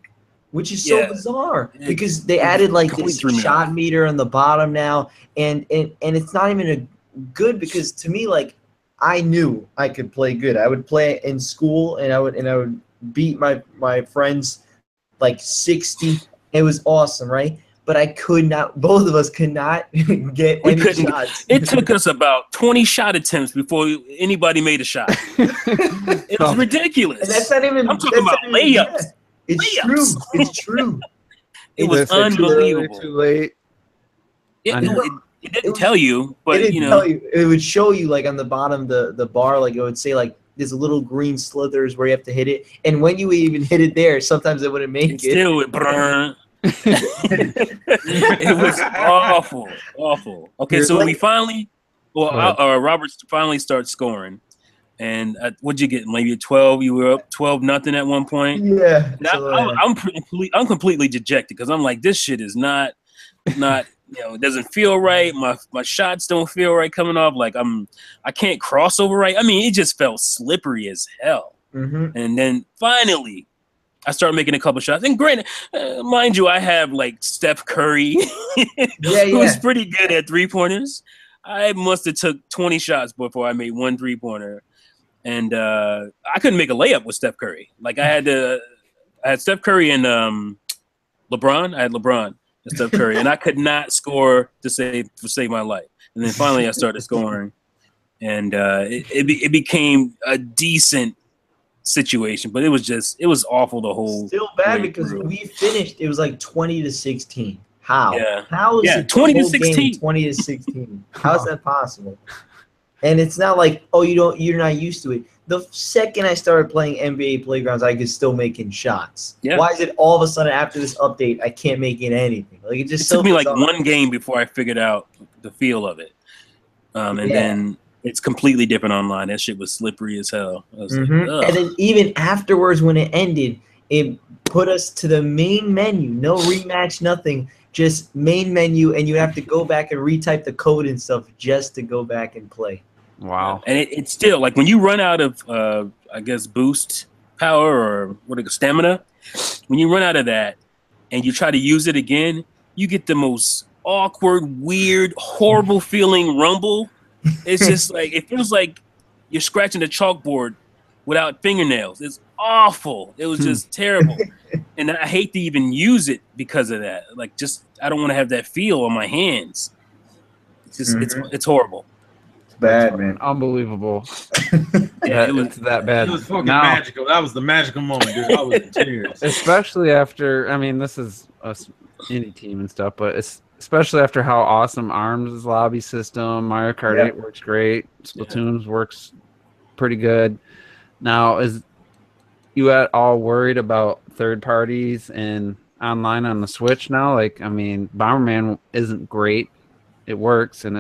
which is so bizarre because they added like this shot meter on the bottom now, and it's not even a good because to me, like, I knew I could play good. I would play in school and I would beat my friends like 60. It was awesome, right? But I could not. Both of us could not get any shots. It took us about 20 shot attempts before anybody made a shot. It was ridiculous. And that's not even. I'm talking about layups. It's true. It was unbelievable. Too late. It didn't tell you, but it didn't tell you. It would show you like on the bottom the bar, like it would say like there's a little green slithers where you have to hit it, and when you even hit it there, sometimes it wouldn't make it. Still would burn. It was awful. Okay, so we finally, Robert finally starts scoring, and what'd you get? Maybe 12. You were up 12-0 at one point. Yeah. I'm completely dejected because I'm like, this shit is not. It doesn't feel right. My shots don't feel right coming off. Like I can't cross over right. I mean, it just felt slippery as hell. Mm-hmm. And then finally, I started making a couple shots. And granted, mind you, I have like Steph Curry, who's pretty good at 3-pointers. I must have took 20 shots before I made one 3-pointer, and I couldn't make a layup with Steph Curry. Like I had Steph Curry and LeBron. I had LeBron and Steph Curry, and I could not score to save my life. And then finally, I started scoring, and it became a decent situation, but it was awful the whole. Still bad because we finished. It was like 20-16. How? Yeah. How is it 20-16? 20-16. How is that possible? And it's not like you're not used to it. The second I started playing NBA Playgrounds, I could still making shots. Yeah. Why is it all of a sudden after this update I can't make it anything? Like it took me like one game before I figured out the feel of it, and then it's completely different online. That shit was slippery as hell. I was like, and then even afterwards, when it ended, it put us to the main menu. No rematch, nothing. Just main menu, and you have to go back and retype the code and stuff just to go back and play. Wow. And it's still like when you run out of I guess boost power or stamina, when you run out of that and you try to use it again, you get the most awkward, weird, horrible feeling rumble. It's just like it feels like you're scratching the chalkboard without fingernails. It's awful. It was just terrible. And I hate to even use it because of that. Like I don't want to have that feel on my hands. It's just it's horrible. Bad, man. Unbelievable. Yeah, it's that bad. It was fucking magical. That was the magical moment, dude. I was in tears. Especially after, I mean, this is a indie team and stuff, but especially after how awesome ARMS' lobby system, Mario Kart 8 works great, Splatoon works pretty good. Now, is you at all worried about third parties and online on the Switch now? Like, I mean, Bomberman isn't great. It works, and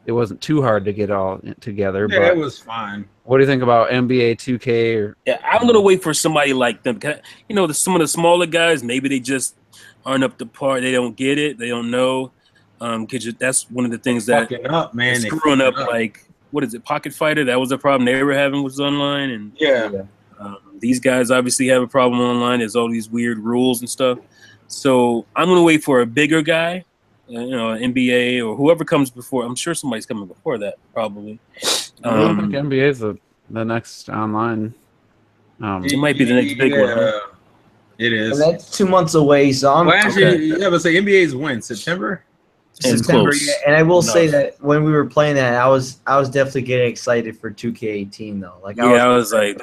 it wasn't too hard to get all together. Yeah, but it was fine. What do you think about NBA 2K? I'm gonna wait for somebody like them. Some of the smaller guys, maybe they just aren't up to par. They don't get it. They don't know. Because that's one of the things that up, man. Screwing up. Like, what is it? Pocket Fighter. That was the problem they were having was online, and these guys obviously have a problem online. There's all these weird rules and stuff. So I'm gonna wait for a bigger guy. NBA or whoever comes before. I'm sure somebody's coming before that, probably. I don't think NBA is the next online. It might be the next big one. It is. And that's 2 months away, so I'm but say NBA's when? September? September, yeah. And I will say that when we were playing that, I was definitely getting excited for 2K18 though. Like I was like,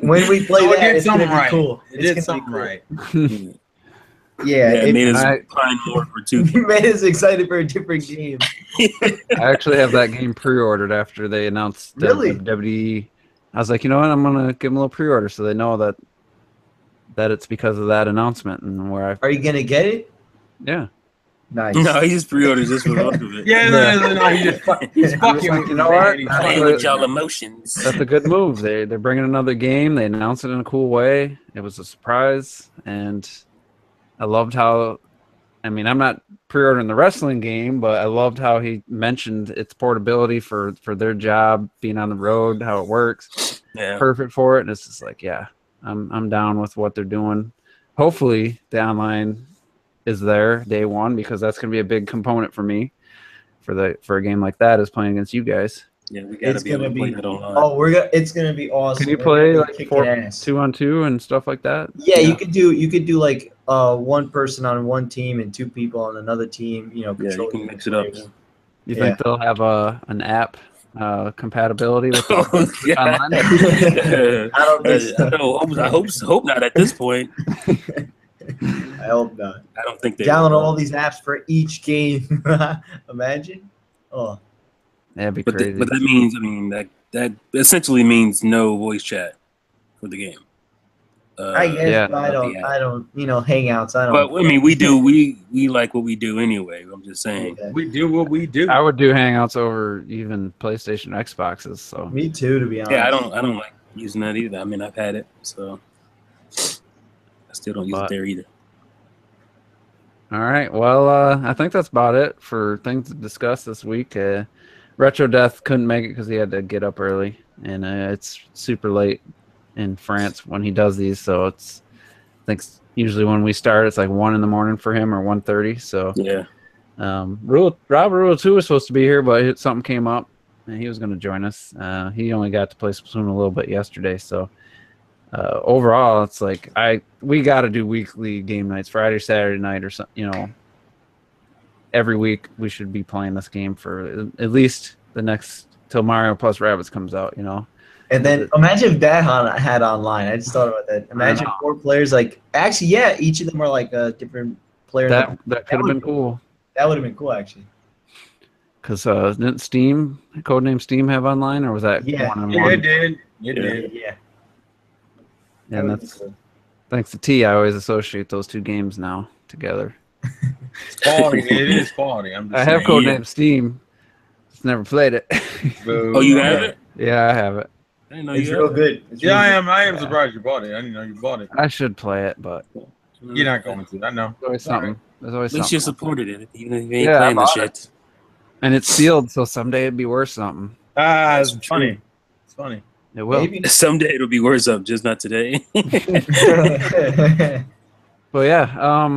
when we play that, it's gonna be cool. It did something right. Yeah, it made us pine more for 2K. It made us excited for a different game. I actually have that game pre-ordered after they announced WWE. I was like, you know what? I'm gonna give them a little pre-order so they know that it's because of that announcement and where Are you gonna get it? Yeah. Nice. No, he just pre-orders this for the look of it. He's fucking. Like, you know what? Playing with y'all emotions. That's a good move. They're bringing another game. They announced it in a cool way. It was a surprise, and I loved how. I mean, I'm not pre-ordering the wrestling game, but I loved how he mentioned its portability for their job, being on the road, how it works. Yeah. Perfect for it. And it's just like, yeah, I'm down with what they're doing. Hopefully, the online is there day one, because that's going to be a big component for me for a game like that, is playing against you guys. Yeah, we got to be able to play that online. Oh, it's going to be awesome. Can you play like 2-on-2 and stuff like that? Yeah, you could do like one person on one team and two people on another team. You can mix it up. You think they'll have an app compatibility with online? I don't think so. I hope not at this point. I hope not. I don't think they download all these apps for each game. Imagine. Oh, that'd be crazy. But that means, that essentially means no voice chat for the game. I guess, Yeah. but I don't, hangouts. I don't. But I mean, we do. We like what we do anyway. I'm just saying. Yeah. We do what we do. I would do Hangouts over even PlayStation, Xboxes. So Me too, to be honest. Yeah, I don't like using that either. I mean, I've had it, so I still don't use it there either. all right. Well, I think that's about it for things to discuss this week. Retro Death couldn't make it because he had to get up early, and it's super late in France when he does these. So I think usually when we start, it's like 1 a.m. for him or 1:30. So Yeah. Rob Rule 2 was supposed to be here, but something came up, and he was going to join us. He only got to play Splatoon a little bit yesterday, so overall, it's like we got to do weekly game nights, Friday, Saturday night, or something. Every week we should be playing this game for at least the next till Mario plus Rabbids comes out. And then imagine if that had online. I just thought about that. Imagine 4 players. Like, actually, yeah, each of them are like a different player. That could have been cool. That would have been cool, actually. Because didn't Codename Steam have online, or was that one-on-one? Yeah, it did. It did. Yeah. And that's thanks to T. I always associate those two games now together. It's quality. It is quality. I have Codename Steam. Just never played it. Oh, you have it? Yeah, I have it. I didn't know It's you real had good. Yeah, I am surprised you bought it. I didn't know you bought it. I should play it, but You're not going to. I know. there's always something. There's always At least you something. supported it, even if you ain't Yeah, I playing the bought shit. And it's sealed, so someday it'd be worth something. It's funny. It's funny. It will. Maybe. Someday it'll be worse up, just not today. But yeah,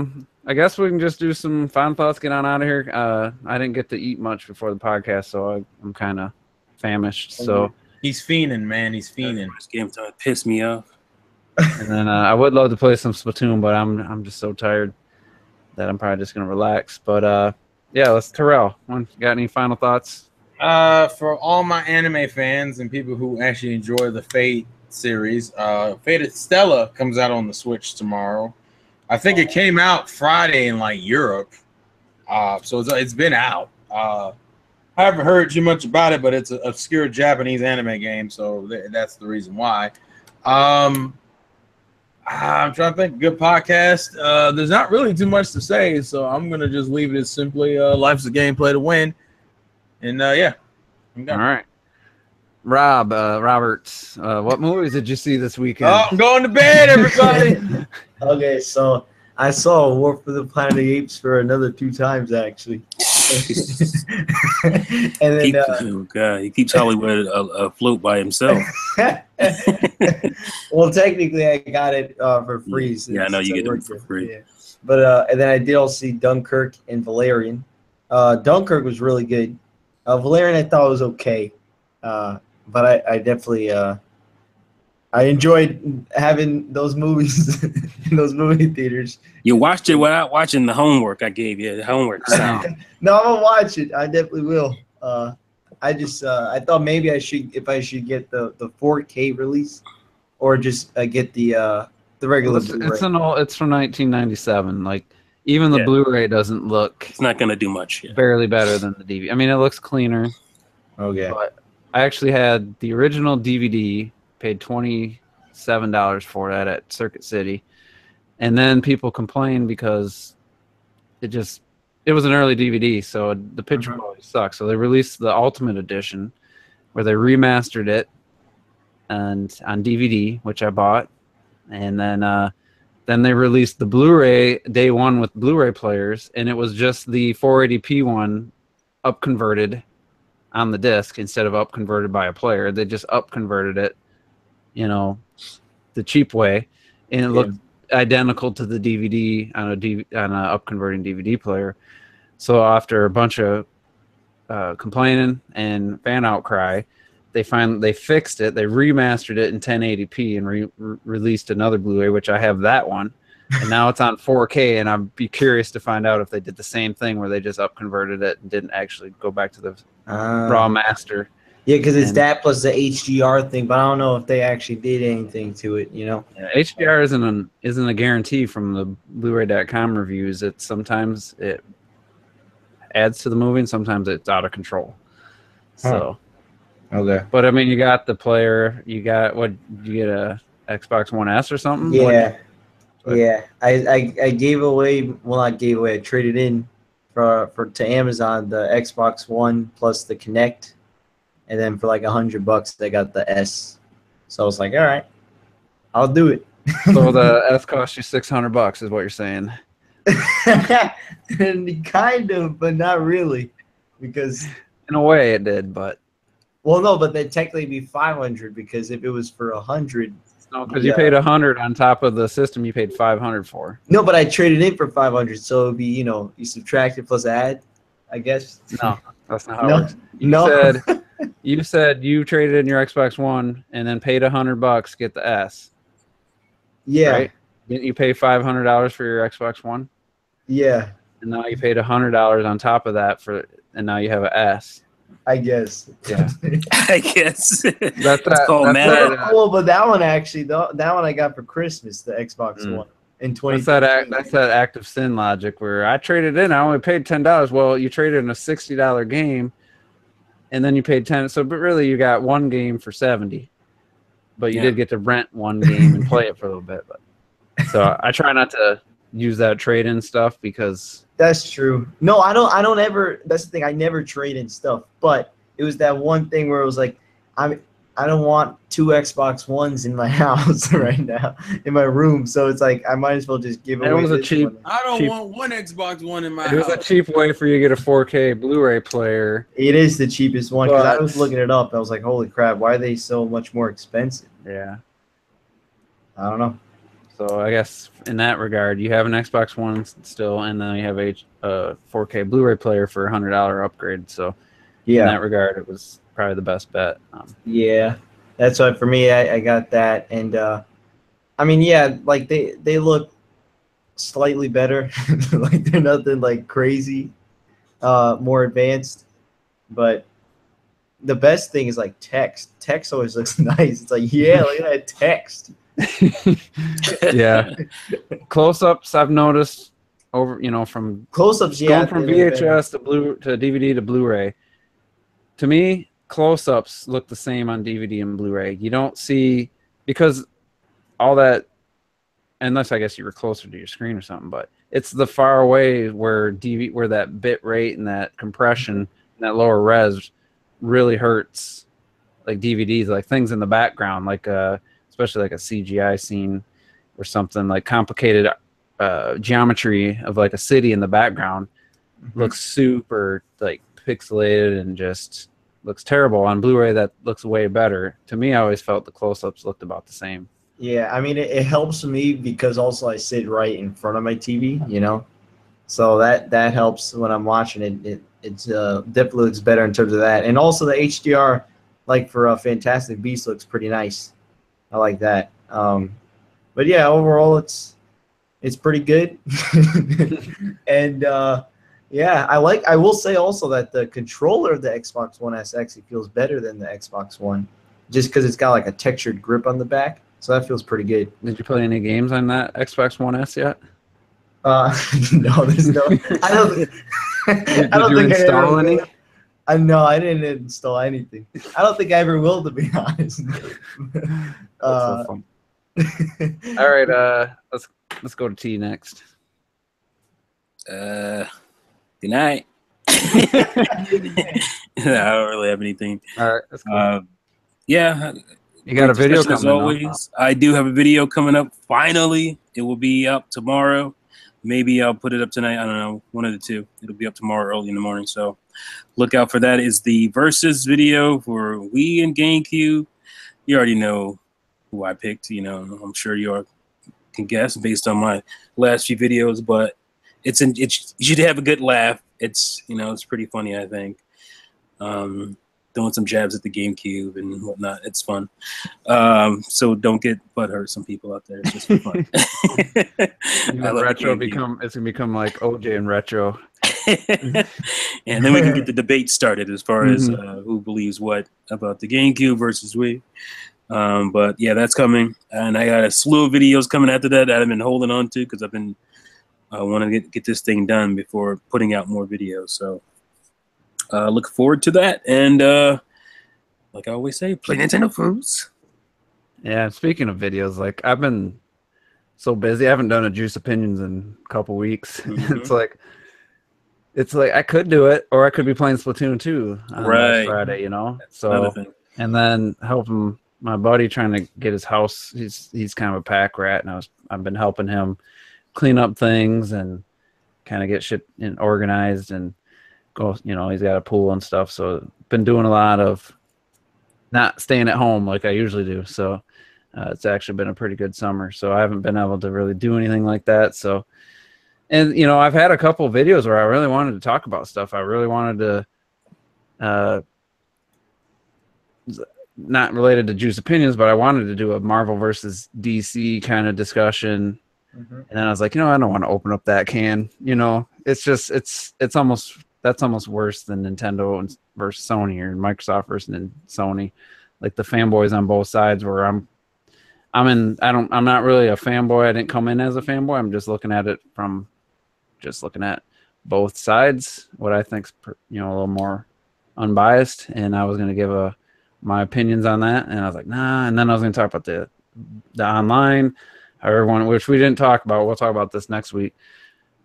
I guess we can just do some final thoughts, get on out of here. I didn't get to eat much before the podcast, so I'm kind of famished. So He's fiending, man. He's fiending. This game time pissed me off. and then I would love to play some Splatoon, but I'm just so tired that I'm probably just gonna relax. But yeah, let's Terrell. Got any final thoughts? For all my anime fans and people who actually enjoy the Fate series, Fate Stella comes out on the Switch tomorrow. I think it came out Friday in like Europe, so it's been out. I haven't heard too much about it, but it's an obscure Japanese anime game, so that's the reason why. I'm trying to think. Good podcast. There's not really too much to say, so I'm gonna just leave it as simply life's a game, play to win. And yeah, I'm done. All right, Robert, what movies did you see this weekend? Oh, I'm going to bed, everybody. Okay, so I saw War for the Planet of the Apes for another 2 times, actually. And then, Oh God, he keeps Hollywood afloat by himself. well, technically, I got it for free. Yeah, I know you since get I it worked for there. free. Yeah. But and then I did also see Dunkirk and Valerian. Dunkirk was really good. Valerian I thought was okay, but I definitely I enjoyed having those movies in those movie theaters. You watched it without watching the homework I gave you. The homework. No, I'm gonna watch it. I definitely will. I just I thought maybe I should get the 4K release, or just get the regular. It's from 1997. Like even the Blu-ray doesn't look. It's not gonna do much. Yeah. Barely better than the DVD. I mean, it looks cleaner. Okay. But I actually had the original DVD. Paid $27 for that at Circuit City, and then people complained because it was an early DVD, so the picture quality sucks. So they released the Ultimate Edition, where they remastered it, and on DVD, which I bought, and then they released the Blu-ray day one with Blu-ray players, and it was just the 480p one up converted on the disc instead of up converted by a player. They just up converted it. The cheap way, and it looked identical to the DVD on a up converting DVD player. So after a bunch of complaining and fan outcry, they fixed it. They remastered it in 1080p and released another Blu-ray, which I have that one, and now it's on 4K. And I'd be curious to find out if they did the same thing where they just up converted it and didn't actually go back to the raw master. Yeah, because it's that plus the HDR thing, but I don't know if they actually did anything to it. Yeah, HDR isn't a guarantee from the Blu-ray.com reviews. It's sometimes it adds to the movie, and sometimes it's out of control. So, okay. But I mean, you got the player. You got you get a Xbox One S or something? Yeah, What? yeah. I gave away. Well, not gave away. I traded in to Amazon the Xbox One plus the Kinect, and then for like $100 I got the S. So I was like, all right, I'll do it. So the S cost you $600 is what you're saying. And kind of, but not really, because In a way, it did, but well, no, but then technically it'd be 500 because if it was for 100, no, because you paid 100 on top of the system. You paid 500 for. no, but I traded in for 500, so it'd be you subtract it plus add, I guess. No, that's not how No, it works. You said you traded in your Xbox One and then paid $100 to get the S. Yeah, Right? Didn't you pay $500 for your Xbox One? yeah, And now you paid $100 on top of that and now you have an S. I guess. Yeah. I guess. That's called math. Well, but that one actually, that one I got for Christmas, the Xbox One in 2013. That's that active sin logic where I traded in. I only paid $10. Well, you traded in a $60 game, and then you paid 10. So, but really, you got one game for 70. But you did get to rent one game and play it for a little bit. But so I try not to use that trade-in stuff because That's true. No, I don't ever. That's the thing. I never trade in stuff. But it was that one thing where it was like, I don't want 2 Xbox Ones in my house right now in my room. So it's like I might as well just give away. It was a cheap. one. I don't want one Xbox One in my It house. was a cheap way for you to get a 4K Blu-ray player. It is the cheapest one because I But- was looking it up. I was like, holy crap, why are they so much more expensive? Yeah. I don't know. So I guess in that regard, you have an Xbox One still, and then you have a 4K Blu-ray player for $100 upgrade. So in that regard, it was probably the best bet. Yeah, that's why for me, I got that, and I mean, yeah, like they look slightly better, like they're nothing like crazy, more advanced, but the best thing is like text. Text always looks nice. It's like, yeah, look at that text. Yeah. Close-ups, I've noticed over, from Close-ups, yeah, going from they look better. VHS to DVD to Blu-ray. To me, close-ups look the same on DVD and Blu-ray. You don't see, because all that, unless I guess you were closer to your screen or something, but it's the far away where that bit rate and that compression and that lower res really hurts, like DVDs, like things in the background, like especially like a CGI scene or something, like complicated geometry of like a city in the background looks super like pixelated and just looks terrible. On Blu-ray that looks way better. To me, I always felt the close-ups looked about the same. Yeah, I mean, it helps me because also I sit right in front of my TV, so that helps when I'm watching it. It's definitely looks better in terms of that, and also the HDR, like for Fantastic Beasts, looks pretty nice. I like that. But yeah, overall it's pretty good. And yeah, I will say also that the controller of the Xbox One S actually feels better than the Xbox One, just because it's got like a textured grip on the back. So that feels pretty good. Did you play any games on that Xbox One S yet? No, there's no. I don't. Did you install any? No, I didn't install anything. I don't think I ever will, to be honest. That's so fun. All right, let's go to T next. Good night. I don't really have anything. All right, let's go. Yeah. You got a video As coming always, I do have a video coming up. Finally, it will be up tomorrow. Maybe I'll put it up tonight. I don't know. One of the two. It'll be up tomorrow early in the morning. So look out for that. Is the Versus video for Wii and GameCube. You already know who I picked. I'm sure you all can guess based on my last few videos. But you should have a good laugh. It's it's pretty funny, I think. Throwing some jabs at the GameCube and whatnot. It's fun. So don't get butthurt, some people out there. It's just for fun. It's gonna become like OJ and retro. And then we can get the debate started as far as who believes what about the GameCube versus Wii. But yeah, that's coming. And I got a slew of videos coming after that I've been holding on to because I want to get this thing done before putting out more videos. So look forward to that. And like I always say, play Nintendo fools. Yeah, speaking of videos, like I've been so busy. I haven't done a Juice Opinions in a couple weeks. It's like I could do it, or I could be playing Splatoon 2 on last Right. Friday, you know. Another So thing. and then helping my buddy trying to get his house. He's kind of a pack rat, and I've been helping him clean up things and kind of get shit organized and go. You know, he's got a pool and stuff, so been doing a lot of not staying at home like I usually do. So it's actually been a pretty good summer. So I haven't been able to really do anything like that. So. And, you know, I've had a couple of videos where I really wanted to talk about stuff. I really wanted to, not related to Juice Opinions, but I wanted to do a Marvel versus DC kind of discussion. Mm-hmm. And then I was like, you know, I don't want to open up that can. You know, it's just, that's almost worse than Nintendo versus Sony or Microsoft versus Sony. Like the fanboys on both sides where I'm not really a fanboy. I didn't come in as a fanboy. I'm just looking at it from just looking at both sides, what I think's a little more unbiased, and I was going to give my opinions on that, and I was like, nah. And then I was going to talk about the online, how everyone, which we didn't talk about. We'll talk about this next week.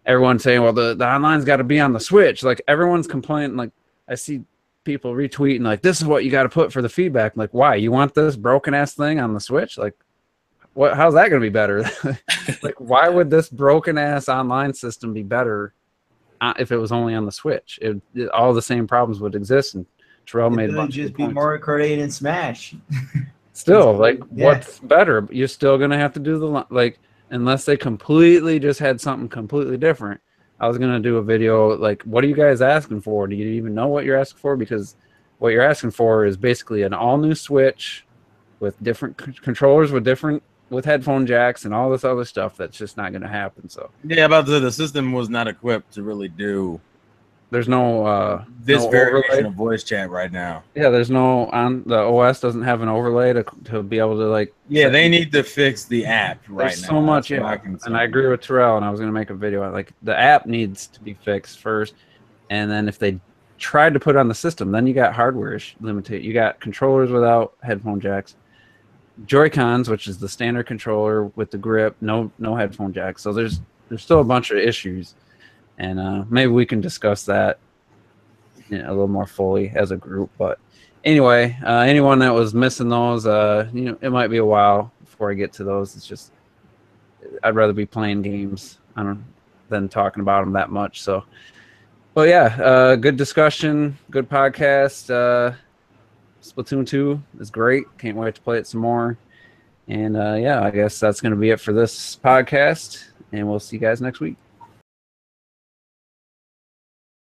Everyone's saying, well, the online's got to be on the Switch. Like everyone's complaining. Like I see people retweeting, like this is what you got to put for the feedback. Like why? You want this broken ass thing on the Switch? Like. How's that going to be better? Like, why would this broken ass online system be better if it was only on the Switch? All the same problems would exist. And Terrell made a bunch just of be points. Mario Kart 8 and Smash. Still, like, what's better? You're still going to have to do unless they completely just had something completely different. I was going to do a video like, what are you guys asking for? Do you even know what you're asking for? Because what you're asking for is basically an all new Switch with different controllers with headphone jacks and all this other stuff that's just not going to happen. So yeah, about the system was not equipped to really do. There's no this no variation overlay of voice chat right now. Yeah, there's no on the OS doesn't have an overlay to be able to like. Yeah, they need to fix the app right There's now. so much, yeah. And I agree with Terrell, and I was going to make a video on like the app needs to be fixed first, and then if they tried to put it on the system, then you got hardware limited. You got controllers without headphone jacks. Joy-Cons, which is the standard controller with the grip, no headphone jack. So there's still a bunch of issues, and maybe we can discuss that a little more fully as a group. But anyway, anyone that was missing those, it might be a while before I get to those. It's just I'd rather be playing games than talking about them that much. So, but yeah, good discussion, good podcast. Splatoon 2 is great. Can't wait to play it some more. And yeah, I guess that's going to be it for this podcast. And we'll see you guys next week.